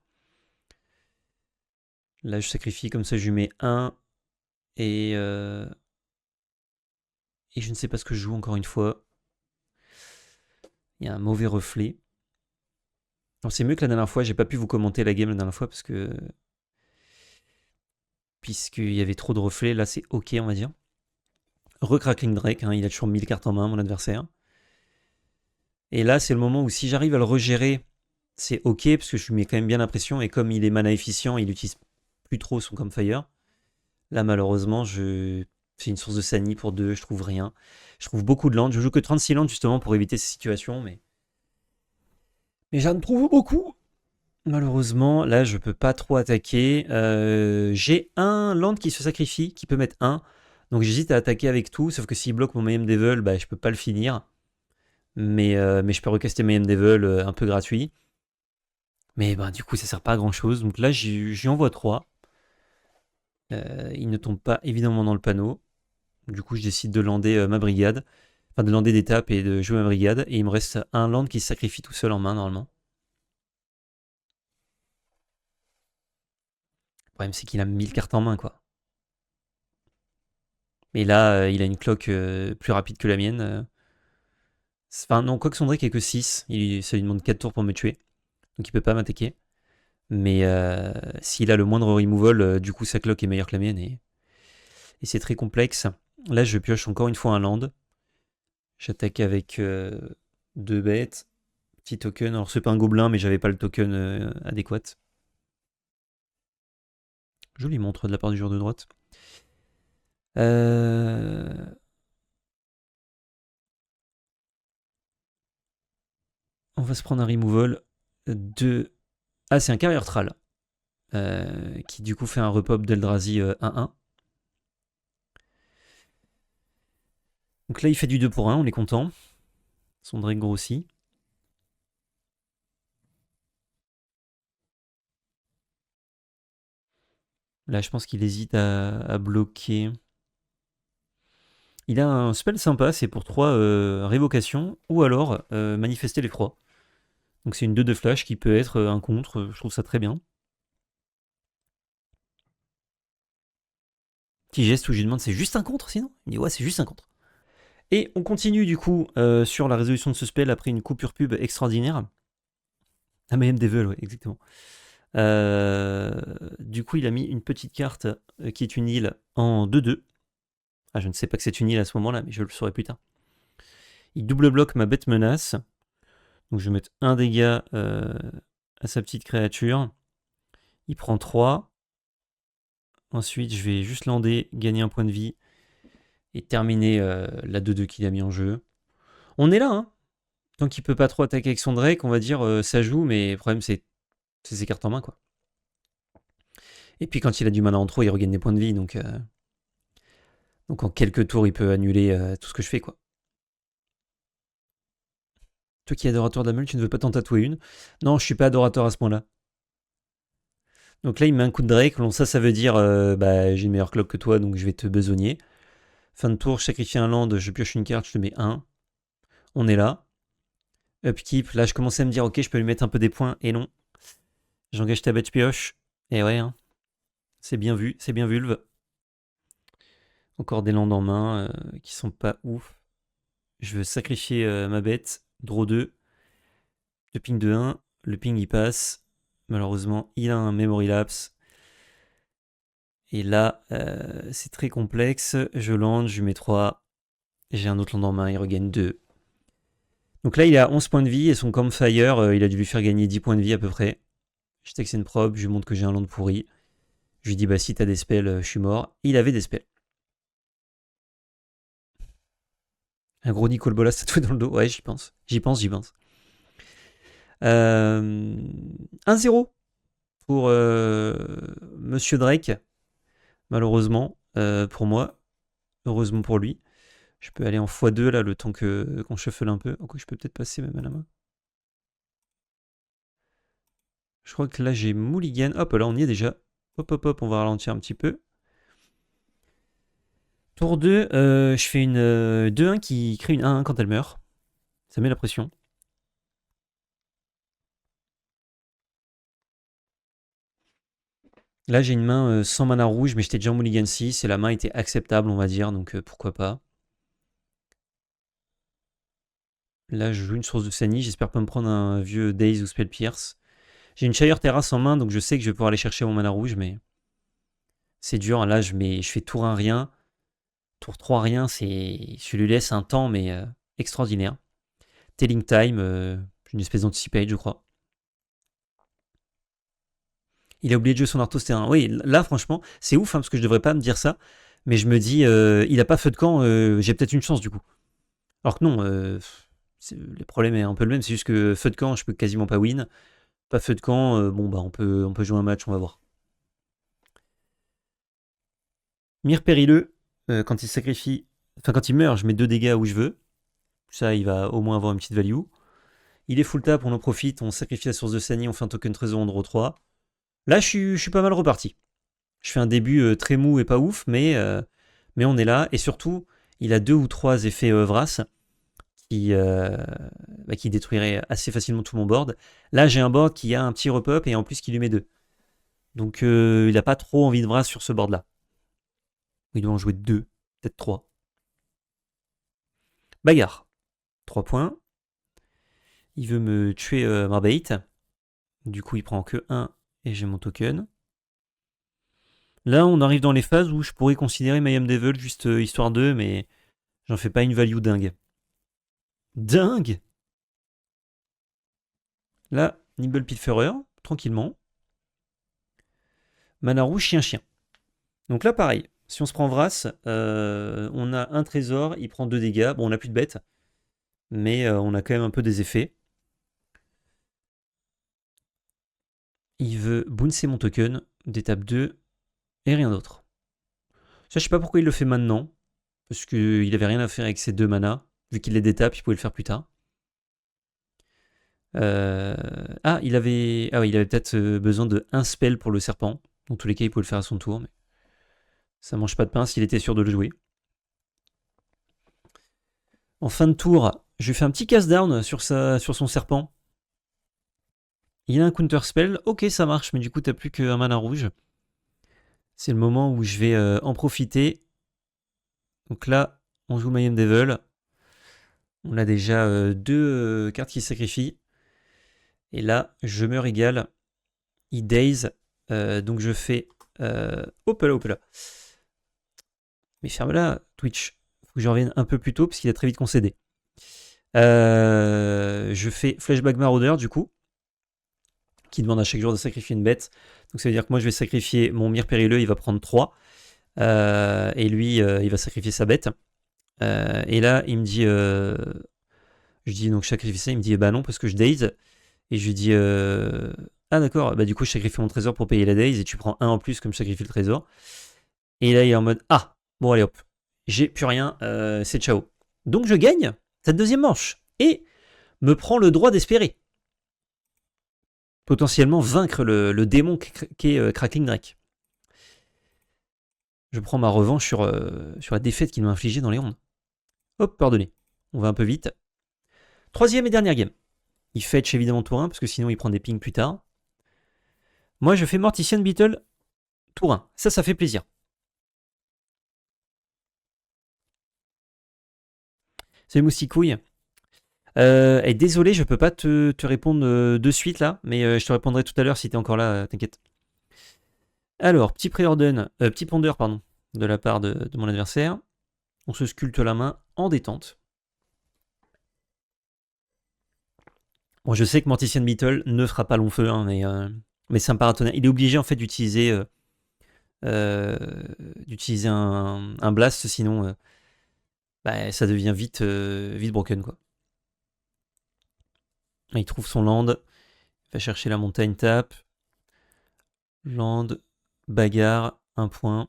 Là, je sacrifie, comme ça, je lui mets 1. Et je ne sais pas ce que je joue encore une fois. Il y a un mauvais reflet. Alors, c'est mieux que la dernière fois. J'ai pas pu vous commenter la game la dernière fois parce que... puisqu'il y avait trop de reflets. Là, c'est ok, on va dire. Recrackling Drake, hein, il a toujours 1000 cartes en main, mon adversaire. Et là, c'est le moment où si j'arrive à le regérer, c'est ok, parce que je lui mets quand même bien l'impression. Et comme il est mana efficient, il utilise plus trop son Campfire. Là, malheureusement, c'est une source de Sani pour 2, je trouve rien. Je trouve beaucoup de landes. Je joue que 36 landes justement pour éviter ces situations, mais j'en trouve beaucoup. Malheureusement, là, je peux pas trop attaquer. J'ai un land qui se sacrifie, qui peut mettre 1. Donc j'hésite à attaquer avec tout, sauf que s'il bloque mon Mayhem Devil, bah, je peux pas le finir. Mais je peux recaster Mayhem Devil un peu gratuit. Mais bah, du coup, ça sert pas à grand chose. Donc là, j'y envoie 3. Il ne tombe pas évidemment dans le panneau. Du coup, je décide de lander ma brigade. Enfin, de lander des tapes et de jouer ma brigade. Et il me reste un land qui se sacrifie tout seul en main, normalement. Le problème, c'est qu'il a 1000 cartes en main, quoi. Mais là, il a une cloque plus rapide que la mienne. Enfin, non, quoi que son Drake est que 6. Ça lui demande 4 tours pour me tuer. Donc il peut pas m'attaquer. Mais s'il a le moindre removal, du coup, sa cloque est meilleure que la mienne. Et c'est très complexe. Là, je pioche encore une fois un land. J'attaque avec 2 bêtes. Petit token. Alors, c'est pas un gobelin, mais j'avais pas le token adéquat. Jolie montre de la part du joueur de droite. On va se prendre un removal de... Ah, c'est un carrier Thrall. Qui du coup fait un repop d'Eldrazi 1-1. Donc là, il fait du 2 pour 1, on est content. Son Drake grossit. Là, je pense qu'il hésite à bloquer. Il a un spell sympa, c'est pour 3 révocations, ou alors manifester l'effroi. Donc c'est une 2 de flash qui peut être un contre, je trouve ça très bien. Petit geste où je lui demande c'est juste un contre sinon? Il dit ouais, c'est juste un contre. Et on continue du coup sur la résolution de ce spell après une coupure pub extraordinaire. Ah, Mayhem Devil, ouais, exactement. Du coup, il a mis une petite carte qui est une île en 2-2. Ah, je ne sais pas que c'est une île à ce moment-là, mais je le saurai plus tard. Il double bloque ma bête menace. Donc je vais mettre un dégât à sa petite créature. Il prend 3. Ensuite, je vais juste lander, gagner un point de vie et terminer la 2-2 qu'il a mis en jeu. On est là, hein. Tant qu'il peut pas trop attaquer avec son Drake, on va dire ça joue, mais le problème c'est ses cartes en main, quoi. Et puis quand il a du mana en trop, il regagne des points de vie, donc en quelques tours, il peut annuler tout ce que je fais, quoi. Toi qui es adorateur de la meule, tu ne veux pas t'en tatouer une? Non, je suis pas adorateur à ce point-là. Donc là, il met un coup de Drake. Bon, ça veut dire bah, j'ai une meilleure cloque que toi, donc je vais te besogner. Fin de tour, je sacrifie un land, je pioche une carte, je te mets 1. On est là. Upkeep, là je commençais à me dire ok, je peux lui mettre un peu des points, et non. J'engage ta bête pioche. Et ouais, hein. C'est bien vu, c'est bien vulve. Encore des landes en main qui sont pas ouf. Je veux sacrifier ma bête. Draw 2. Le ping de 1. Le ping il passe. Malheureusement, il a un memory lapse. Et là, c'est très complexe. Je lande, je lui mets 3. J'ai un autre land en main, il regagne 2. Donc là, il a 11 points de vie et son Campfire, il a dû lui faire gagner 10 points de vie à peu près. Je texte une probe, je lui montre que j'ai un land pourri. Je lui dis, bah si t'as des spells, je suis mort. Il avait des spells. Un gros Nicole Bolas tatoué dans le dos. Ouais, j'y pense. J'y pense. 1-0 pour Monsieur Drake. Malheureusement, pour moi. Heureusement pour lui. Je peux aller en x2 là, le temps qu'on shuffle un peu. Oh, je peux peut-être passer même à la main. Je crois que là j'ai mulligan. Hop, là on y est déjà. Hop, hop, hop, on va ralentir un petit peu. Tour 2, je fais une 2-1 qui crée une 1-1 quand elle meurt. Ça met la pression. Là j'ai une main sans mana rouge, mais j'étais déjà en mulligan 6 et la main était acceptable, on va dire, donc pourquoi pas. Là je joue une source de Sani, j'espère pas me prendre un vieux Daze ou Spell Pierce. J'ai une Shire Terrace en main, donc je sais que je vais pouvoir aller chercher mon mana rouge, mais c'est dur. Là je fais tour 1 rien. Tour 3 rien, je lui laisse un temps, mais extraordinaire. Telling Time, une espèce d'anticipate, je crois. Il a oublié de jouer son Arthos terrain. Oui, là, franchement, c'est ouf, hein, parce que je devrais pas me dire ça. Mais je me dis, il a pas feu de camp, j'ai peut-être une chance, du coup. Alors que non, le problème est un peu le même, c'est juste que feu de camp, je peux quasiment pas win. Pas feu de camp, bon, bah, on peut jouer un match, on va voir. Mire périlleux, quand il sacrifie, enfin, quand il meurt, je mets 2 dégâts où je veux. Ça, il va au moins avoir une petite value. Il est full tap, on en profite, on sacrifie la source de Sani, on fait un token trésor en draw 3. Là, je suis pas mal reparti. Je fais un début très mou et pas ouf, mais on est là. Et surtout, il a 2 ou 3 effets Vras qui détruiraient assez facilement tout mon board. Là, j'ai un board qui a un petit repop et en plus qui lui met 2. Donc, il n'a pas trop envie de Vras sur ce board-là. Il doit en jouer 2, peut-être 3. Bagarre. 3 points. Il veut me tuer Marbait. Du coup, il prend que 1 et j'ai mon token. Là, on arrive dans les phases où je pourrais considérer Mayhem Devil juste histoire 2, mais j'en fais pas une value dingue. Dingue! Là, Nimble Pilferer, tranquillement. Mana rouge, chien-chien. Donc là, pareil. Si on se prend Vras, on a un trésor, il prend 2 dégâts. Bon, on n'a plus de bêtes, mais on a quand même un peu des effets. Il veut bouncer mon token d'étape 2 et rien d'autre. Ça, je sais pas pourquoi il le fait maintenant, parce qu'il avait rien à faire avec ses 2 manas. Vu qu'il les détape, il pouvait le faire plus tard. Il avait peut-être besoin de 1 spell pour le serpent. Dans tous les cas, il pouvait le faire à son tour, mais ça mange pas de pain s'il était sûr de le jouer. En fin de tour, je lui fais un petit cast down sur son serpent. Il a un counter spell, ok ça marche, mais du coup t'as plus qu'un mana rouge. C'est le moment où je vais en profiter. Donc là, on joue Mayhem Devil. On a déjà 2 cartes qui se sacrifient. Et là, je me régale. Il daze. Donc je fais... hop là. Mais ferme-la, Twitch. Faut que je revienne un peu plus tôt, parce qu'il a très vite concédé. Je fais Flashback Marauder, du coup, qui demande à chaque jour de sacrifier une bête. Donc ça veut dire que moi, je vais sacrifier mon Mire Périlleux, il va prendre 3. Et lui, il va sacrifier sa bête. Et là, il me dit... je dis, donc je sacrifie ça. Il me dit, bah non, parce que je daze. Et je lui dis... ah d'accord, bah du coup, je sacrifie mon trésor pour payer la daze, et tu prends 1 en plus comme je sacrifie le trésor. Et là, il est en mode, ah, bon allez hop, j'ai plus rien, c'est ciao. Donc je gagne cette deuxième manche et me prends le droit d'espérer potentiellement vaincre le démon qu'est Crackling Drake. Je prends ma revanche sur la défaite qu'il m'a infligée dans les rondes. Hop, pardonnez, on va un peu vite. Troisième et dernière game. Il fetch évidemment tour 1 parce que sinon il prend des pings plus tard. Moi je fais Mortician Beetle tour 1, ça fait plaisir. C'est Mousticouille. Et désolé, je peux pas te répondre de suite là, mais je te répondrai tout à l'heure si t'es encore là, t'inquiète. Alors, petit petit ponder, pardon, de la part de mon adversaire. On se sculpte la main en détente. Bon, je sais que Mortician Beetle ne fera pas long feu, hein, mais c'est un paratonnerre. Il est obligé en fait d'utiliser un blast, sinon ça devient vite broken quoi. Il trouve son land, il va chercher la montagne tape. Land, bagarre, 1 point.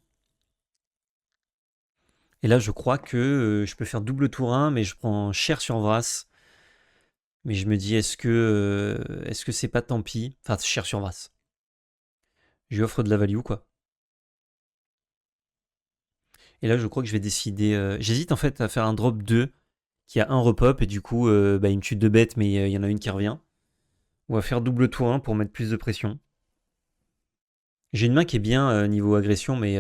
Et là, je crois que je peux faire double tour 1, mais je prends cher sur Vras. Mais je me dis, est-ce que c'est pas tant pis? Enfin, cher sur Vras. Je lui offre de la value, quoi. Et là, je crois que je vais décider. J'hésite en fait à faire un drop 2 qui a un repop et du coup, bah, il me tue 2 bêtes, mais il y en a une qui revient. On va faire double tour 1 pour mettre plus de pression. J'ai une main qui est bien niveau agression, mais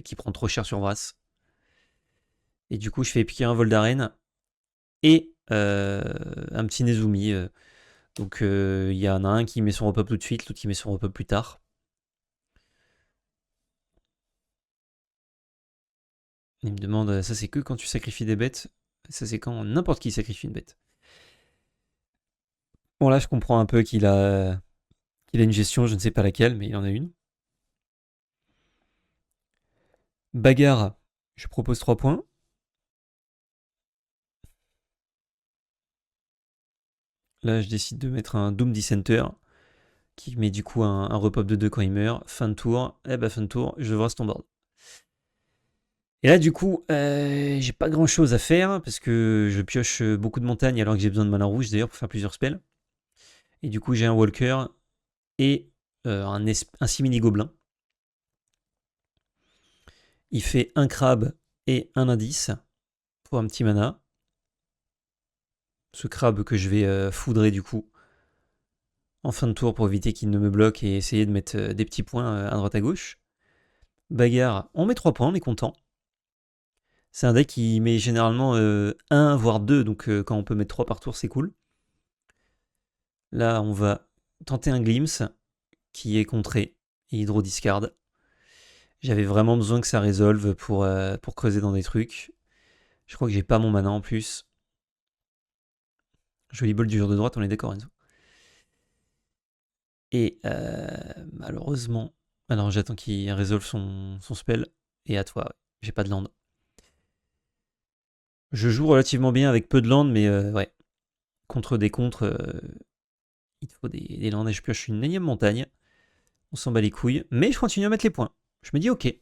qui prend trop cher sur Vras. Et du coup, je fais piquer un vol d'arène et un petit Nezumi. Donc, il y en a un qui met son repop tout de suite, l'autre qui met son repop plus tard. Il me demande, ça c'est que quand tu sacrifies des bêtes? Ça c'est quand n'importe qui sacrifie une bête. Bon là je comprends un peu qu'il a une gestion, je ne sais pas laquelle, mais il en a une. Bagarre, je propose 3 points. Là je décide de mettre un Doom Dissenter, qui met du coup un repop de 2 quand il meurt. Fin de tour, fin de tour, je vois ton board. Et là du coup, j'ai pas grand chose à faire, parce que je pioche beaucoup de montagnes alors que j'ai besoin de mana rouge d'ailleurs pour faire plusieurs spells. Et du coup j'ai un Walker et un simili gobelin. Il fait un crabe et un indice pour un petit mana. Ce crabe que je vais foudrer du coup en fin de tour pour éviter qu'il ne me bloque et essayer de mettre des petits points à droite à gauche. Bagarre, on met 3 points, on est content. C'est un deck qui met généralement 1 voire 2, donc quand on peut mettre 3 par tour, c'est cool. Là, on va tenter un Glimpse qui est contré et Hydro Discard. J'avais vraiment besoin que ça résolve pour creuser dans des trucs. Je crois que j'ai pas mon mana en plus. Joli bol du jour de droite, on est d'accord, Enzo. Et malheureusement. Alors j'attends qu'il résolve son spell. Et à toi, ouais. J'ai pas de land. Je joue relativement bien avec peu de land, mais ouais. Contre des contres, il faut des lands et je pioche une énième montagne. On s'en bat les couilles. Mais je continue à mettre les points. Je me dis ok.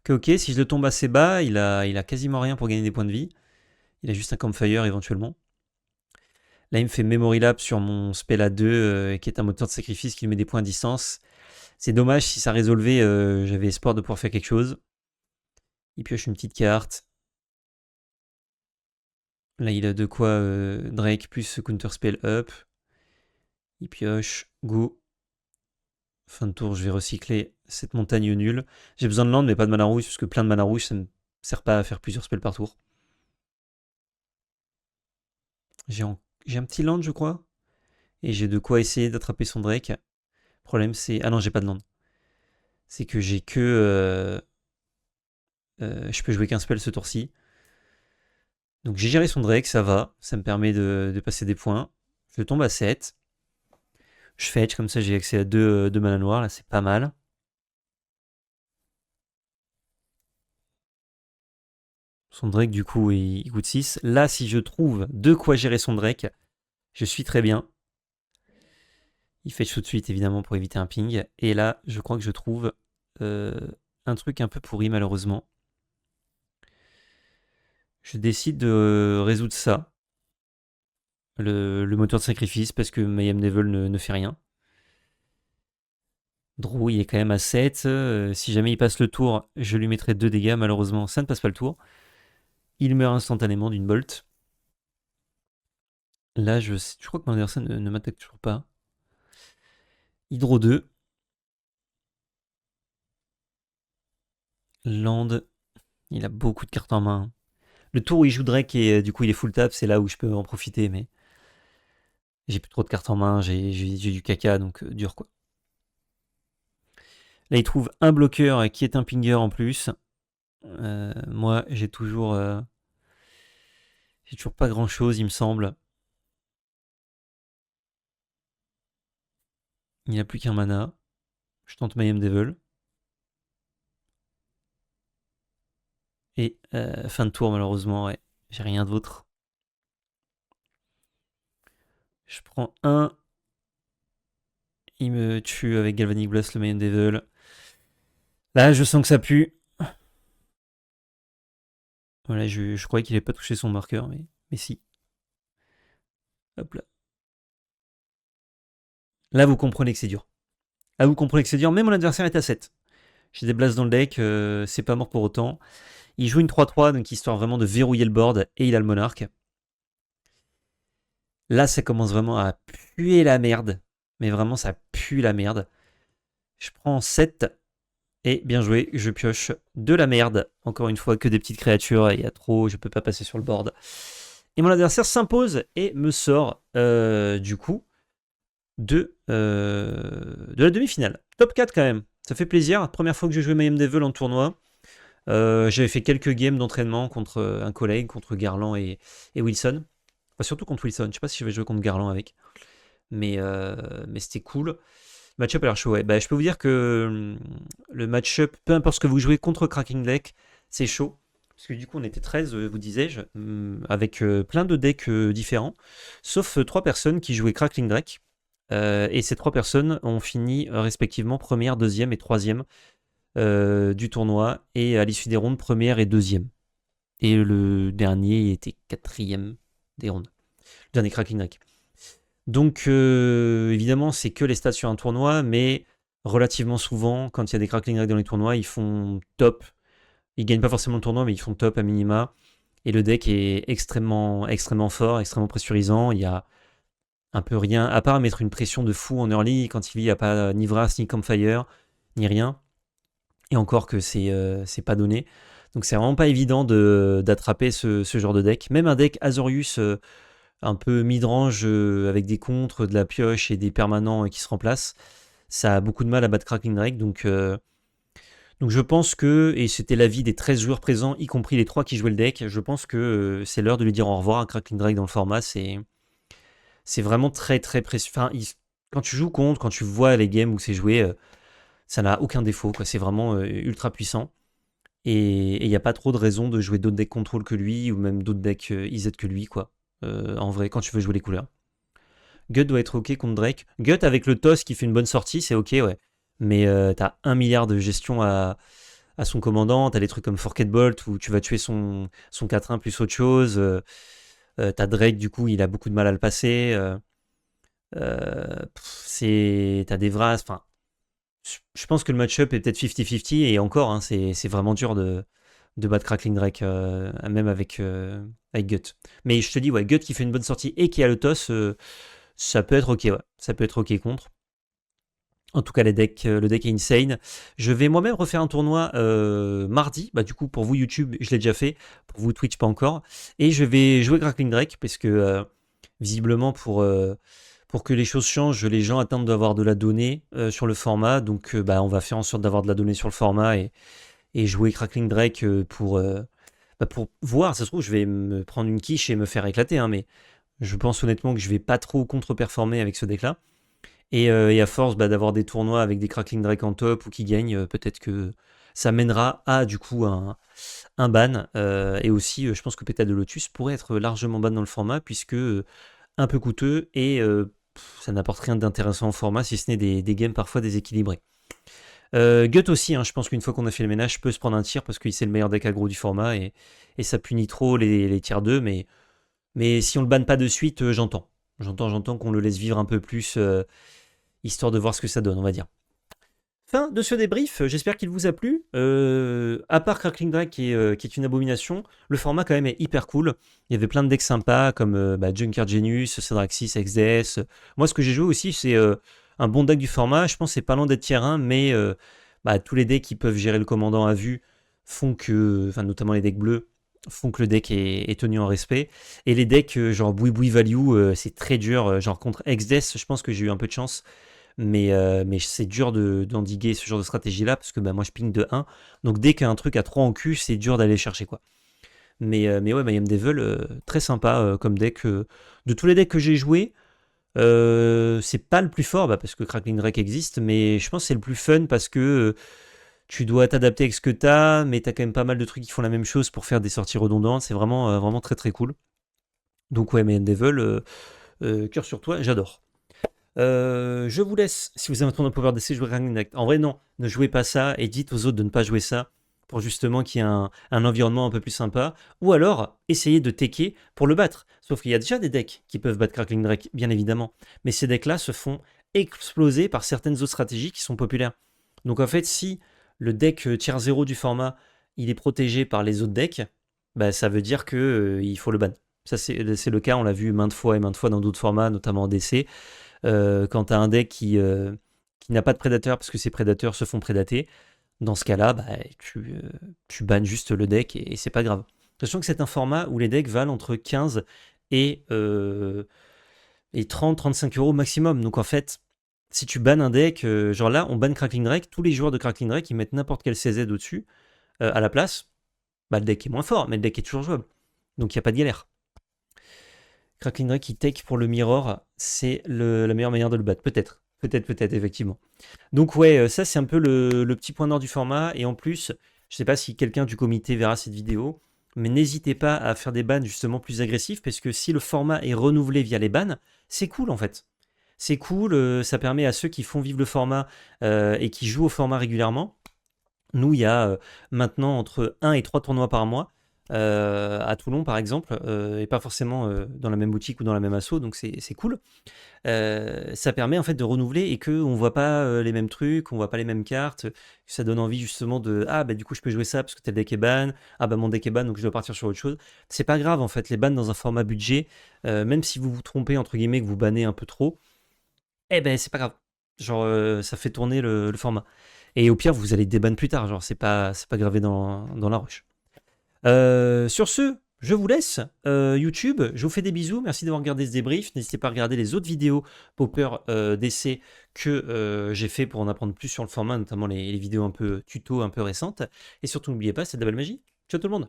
Ok, si je le tombe assez bas, il a quasiment rien pour gagner des points de vie. Il a juste un campfire éventuellement. Là, il me fait memory lapse sur mon spell à 2, qui est un moteur de sacrifice qui me met des points à distance. C'est dommage, si ça résolvait, j'avais espoir de pouvoir faire quelque chose. Il pioche une petite carte. Là, il a de quoi Drake plus counter spell up. Il pioche, go. Fin de tour, je vais recycler cette montagne nulle. J'ai besoin de land, mais pas de mana rouge, parce que plein de mana rouge, ça ne me sert pas à faire plusieurs spells par tour. J'ai un petit land, je crois. Et j'ai de quoi essayer d'attraper son Drake. Le problème, c'est. Ah non, j'ai pas de land. C'est que j'ai que. Je peux jouer qu'un spell ce tour-ci. Donc j'ai géré son Drake, ça va. Ça me permet de passer des points. Je tombe à 7. Je fetch, comme ça j'ai accès à 2 mana noirs, là c'est pas mal. Son Drake du coup il coûte 6. Là si je trouve de quoi gérer son Drake, je suis très bien. Il fetch tout de suite évidemment pour éviter un ping. Et là je crois que je trouve un truc un peu pourri malheureusement. Je décide de résoudre ça. Le moteur de sacrifice parce que Mayhem Devil ne fait rien. Drew il est quand même à 7. Si jamais il passe le tour, je lui mettrai 2 dégâts. Malheureusement ça ne passe pas le tour. Il meurt instantanément d'une bolt. Là, je crois que Manderson ne m'attaque toujours pas. Hydro 2. Land. Il a beaucoup de cartes en main. Le tour où il joue Drake et du coup il est full tap, c'est là où je peux en profiter, mais j'ai plus trop de cartes en main, j'ai du caca, donc dur quoi. Là, il trouve un bloqueur qui est un pinger en plus. Moi, j'ai toujours pas grand chose, il me semble. Il n'a plus qu'un mana. Je tente Mayhem Devil. Et fin de tour, malheureusement, ouais. J'ai rien d'autre. Je prends un. Il me tue avec Galvanic Blast, le Mayhem Devil. Là, je sens que ça pue. Voilà, je croyais qu'il n'avait pas touché son marqueur, mais si. Hop là. Là, vous comprenez que c'est dur. Là, vous comprenez que c'est dur. Même mon adversaire est à 7. J'ai des blasts dans le deck, c'est pas mort pour autant. Il joue une 3-3, donc histoire vraiment de verrouiller le board, et il a le monarque. Là, ça commence vraiment à puer la merde. Mais vraiment, ça pue la merde. Je prends 7, et bien joué, je pioche de la merde. Encore une fois, que des petites créatures, il y a trop, je peux pas passer sur le board. Et mon adversaire s'impose et me sort, du coup, de la demi-finale. Top 4 quand même, ça fait plaisir. Première fois que j'ai joué Mayhem Devil en tournoi. J'avais fait quelques games d'entraînement contre un collègue, contre Garland et Wilson. Enfin, surtout contre Wilson. Je sais pas si je vais jouer contre Garland avec. Mais c'était cool. Match-up a l'air chaud, ouais. Bah, je peux vous dire que le match-up, peu importe ce que vous jouez contre Cracking Deck, c'est chaud. Parce que du coup, on était 13, vous disais-je, avec plein de decks différents. Sauf 3 personnes qui jouaient Crackling Deck. Et ces 3 personnes ont fini respectivement première, deuxième et troisième du tournoi, et à l'issue des rondes, première et deuxième. Et le dernier était quatrième des rondes. Le dernier Cracking Deck. Donc évidemment, c'est que les stats sur un tournoi, mais relativement souvent, quand il y a des Crackling Deck dans les tournois, ils font top. Ils gagnent pas forcément le tournoi, mais ils font top à minima. Et le deck est extrêmement, extrêmement fort, extrêmement pressurisant. Il y a un peu rien, à part mettre une pression de fou en early, quand il n'y a pas ni Vras, ni Campfire, ni rien. Et encore que c'est pas donné. Donc c'est vraiment pas évident d'attraper ce genre de deck. Même un deck Azorius un peu mid-range avec des contres, de la pioche et des permanents qui se remplacent, ça a beaucoup de mal à battre Crackling Drake. Donc je pense que, et c'était l'avis des 13 joueurs présents, y compris les 3 qui jouaient le deck, je pense que c'est l'heure de lui dire au revoir à Crackling Drake dans le format. C'est vraiment très très précieux. Enfin, quand tu joues contre, quand tu vois les games où c'est joué, ça n'a aucun défaut, quoi. C'est vraiment ultra puissant. Et il n'y a pas trop de raison de jouer d'autres decks contrôle que lui, ou même d'autres decks IZ que lui, quoi. En vrai, quand tu veux jouer les couleurs. Gut doit être ok contre Drake. Gut avec le toss qui fait une bonne sortie, c'est ok, ouais. Mais t'as 1 milliard de gestion à son commandant, t'as des trucs comme Forked Bolt où tu vas tuer son 4-1 plus autre chose. T'as Drake, du coup, il a beaucoup de mal à le passer. T'as des Vras, enfin. Je pense que le match-up est peut-être 50-50 et encore, hein, c'est vraiment dur de battre Crackling Drake, même avec Gut. Mais je te dis, ouais, Gut qui fait une bonne sortie et qui a le toss, ça peut être ok, ouais. Ça peut être ok contre. En tout cas, le deck est insane. Je vais moi-même refaire un tournoi mardi. Bah, du coup, pour vous, YouTube, je l'ai déjà fait. Pour vous, Twitch, pas encore. Et je vais jouer Crackling Drake parce que visiblement, pour que les choses changent, les gens attendent d'avoir de la donnée sur le format. Donc, bah, on va faire en sorte d'avoir de la donnée sur le format et jouer Crackling Drake pour voir. Ça se trouve, je vais me prendre une quiche et me faire éclater. Hein, mais je pense honnêtement que je vais pas trop contre-performer avec ce deck-là. Et à force d'avoir des tournois avec des Crackling Drake en top ou qui gagnent, peut-être que ça mènera à du coup un ban. Et aussi, je pense que Pétale de Lotus pourrait être largement ban dans le format, puisque un peu coûteux et ça n'apporte rien d'intéressant au format, si ce n'est des games parfois déséquilibrés. Gut aussi, hein, je pense qu'une fois qu'on a fait le ménage, peut se prendre un tir parce que c'est le meilleur deck aggro du format et ça punit trop les tiers 2, mais si on le banne pas de suite, j'entends qu'on le laisse vivre un peu plus, histoire de voir ce que ça donne, on va dire. Fin de ce débrief, j'espère qu'il vous a plu. À part Crackling Drake qui est une abomination, le format quand même est hyper cool. Il y avait plein de decks sympas comme Junker Genius, Cedraxis, XDS. Moi, ce que j'ai joué aussi, c'est un bon deck du format. Je pense que c'est pas loin d'être tier 1, mais tous les decks qui peuvent gérer le commandant à vue font que, enfin notamment les decks bleus, font que le deck est tenu en respect. Et les decks genre Boui Value, c'est très dur. Genre contre XDS, je pense que j'ai eu un peu de chance. Mais c'est dur d'endiguer ce genre de stratégie-là, parce que moi je ping de 1. Donc dès qu'il y a un truc à 3 en cul, c'est dur d'aller chercher, quoi. Mais ouais, Mayhem Devil, très sympa comme deck. De tous les decks que j'ai joués, c'est pas le plus fort, parce que Crackling Drake existe, mais je pense que c'est le plus fun parce que tu dois t'adapter avec ce que t'as, mais t'as quand même pas mal de trucs qui font la même chose pour faire des sorties redondantes. C'est vraiment, vraiment très très cool. Donc ouais, Mayhem Devil, cœur sur toi, j'adore. Je vous laisse, si vous avez un tournoi Power DC, jouer Crackling Drake. En vrai, non, ne jouez pas ça et dites aux autres de ne pas jouer ça pour justement qu'il y ait un environnement un peu plus sympa. Ou alors, essayez de techer pour le battre. Sauf qu'il y a déjà des decks qui peuvent battre Crackling Drake, bien évidemment. Mais ces decks-là se font explosé par certaines autres stratégies qui sont populaires. Donc en fait, si le deck tier 0 du format, il est protégé par les autres decks, bah, ça veut dire que il faut le ban. Ça, c'est le cas, on l'a vu maintes fois et maintes fois dans d'autres formats, notamment en DC. Quand tu as un deck qui n'a pas de prédateur parce que ses prédateurs se font prédater, dans ce cas-là, bah, tu bannes juste le deck et c'est pas grave. Sachant que c'est un format où les decks valent entre 15 et 30-35 euros maximum. Donc en fait, si tu bannes un deck, genre là, on banne Crackling Drake, tous les joueurs de Crackling Drake, ils mettent n'importe quel CZ au-dessus, à la place, bah, le deck est moins fort, mais le deck est toujours jouable. Donc il n'y a pas de galère. Crackling Drake qui take pour le mirror, c'est la meilleure manière de le battre. Peut-être, effectivement. Donc ouais, ça c'est un peu le petit point nord du format. Et en plus, je sais pas si quelqu'un du comité verra cette vidéo, mais n'hésitez pas à faire des bans justement plus agressifs, parce que si le format est renouvelé via les bans, c'est cool en fait. C'est cool, ça permet à ceux qui font vivre le format et qui jouent au format régulièrement. Nous, il y a maintenant entre 1 et 3 tournois par mois, à Toulon par exemple, et pas forcément dans la même boutique ou dans la même asso, donc c'est cool. Ça permet en fait de renouveler et qu'on voit pas les mêmes trucs, on voit pas les mêmes cartes, ça donne envie justement de ah bah du coup je peux jouer ça parce que tel deck est ban, ah bah mon deck est ban donc je dois partir sur autre chose. C'est pas grave en fait, les bans dans un format budget, même si vous vous trompez entre guillemets que vous bannez un peu trop, eh ben c'est pas grave. Genre ça fait tourner le format. Et au pire vous allez déban plus tard, genre c'est pas gravé dans la rush. Sur ce, je vous laisse. YouTube, je vous fais des bisous. Merci d'avoir regardé ce débrief. N'hésitez pas à regarder les autres vidéos Pauper d'essai que j'ai fait pour en apprendre plus sur le format, notamment les vidéos un peu tuto, un peu récentes. Et surtout, n'oubliez pas, c'est de la belle magie. Ciao tout le monde!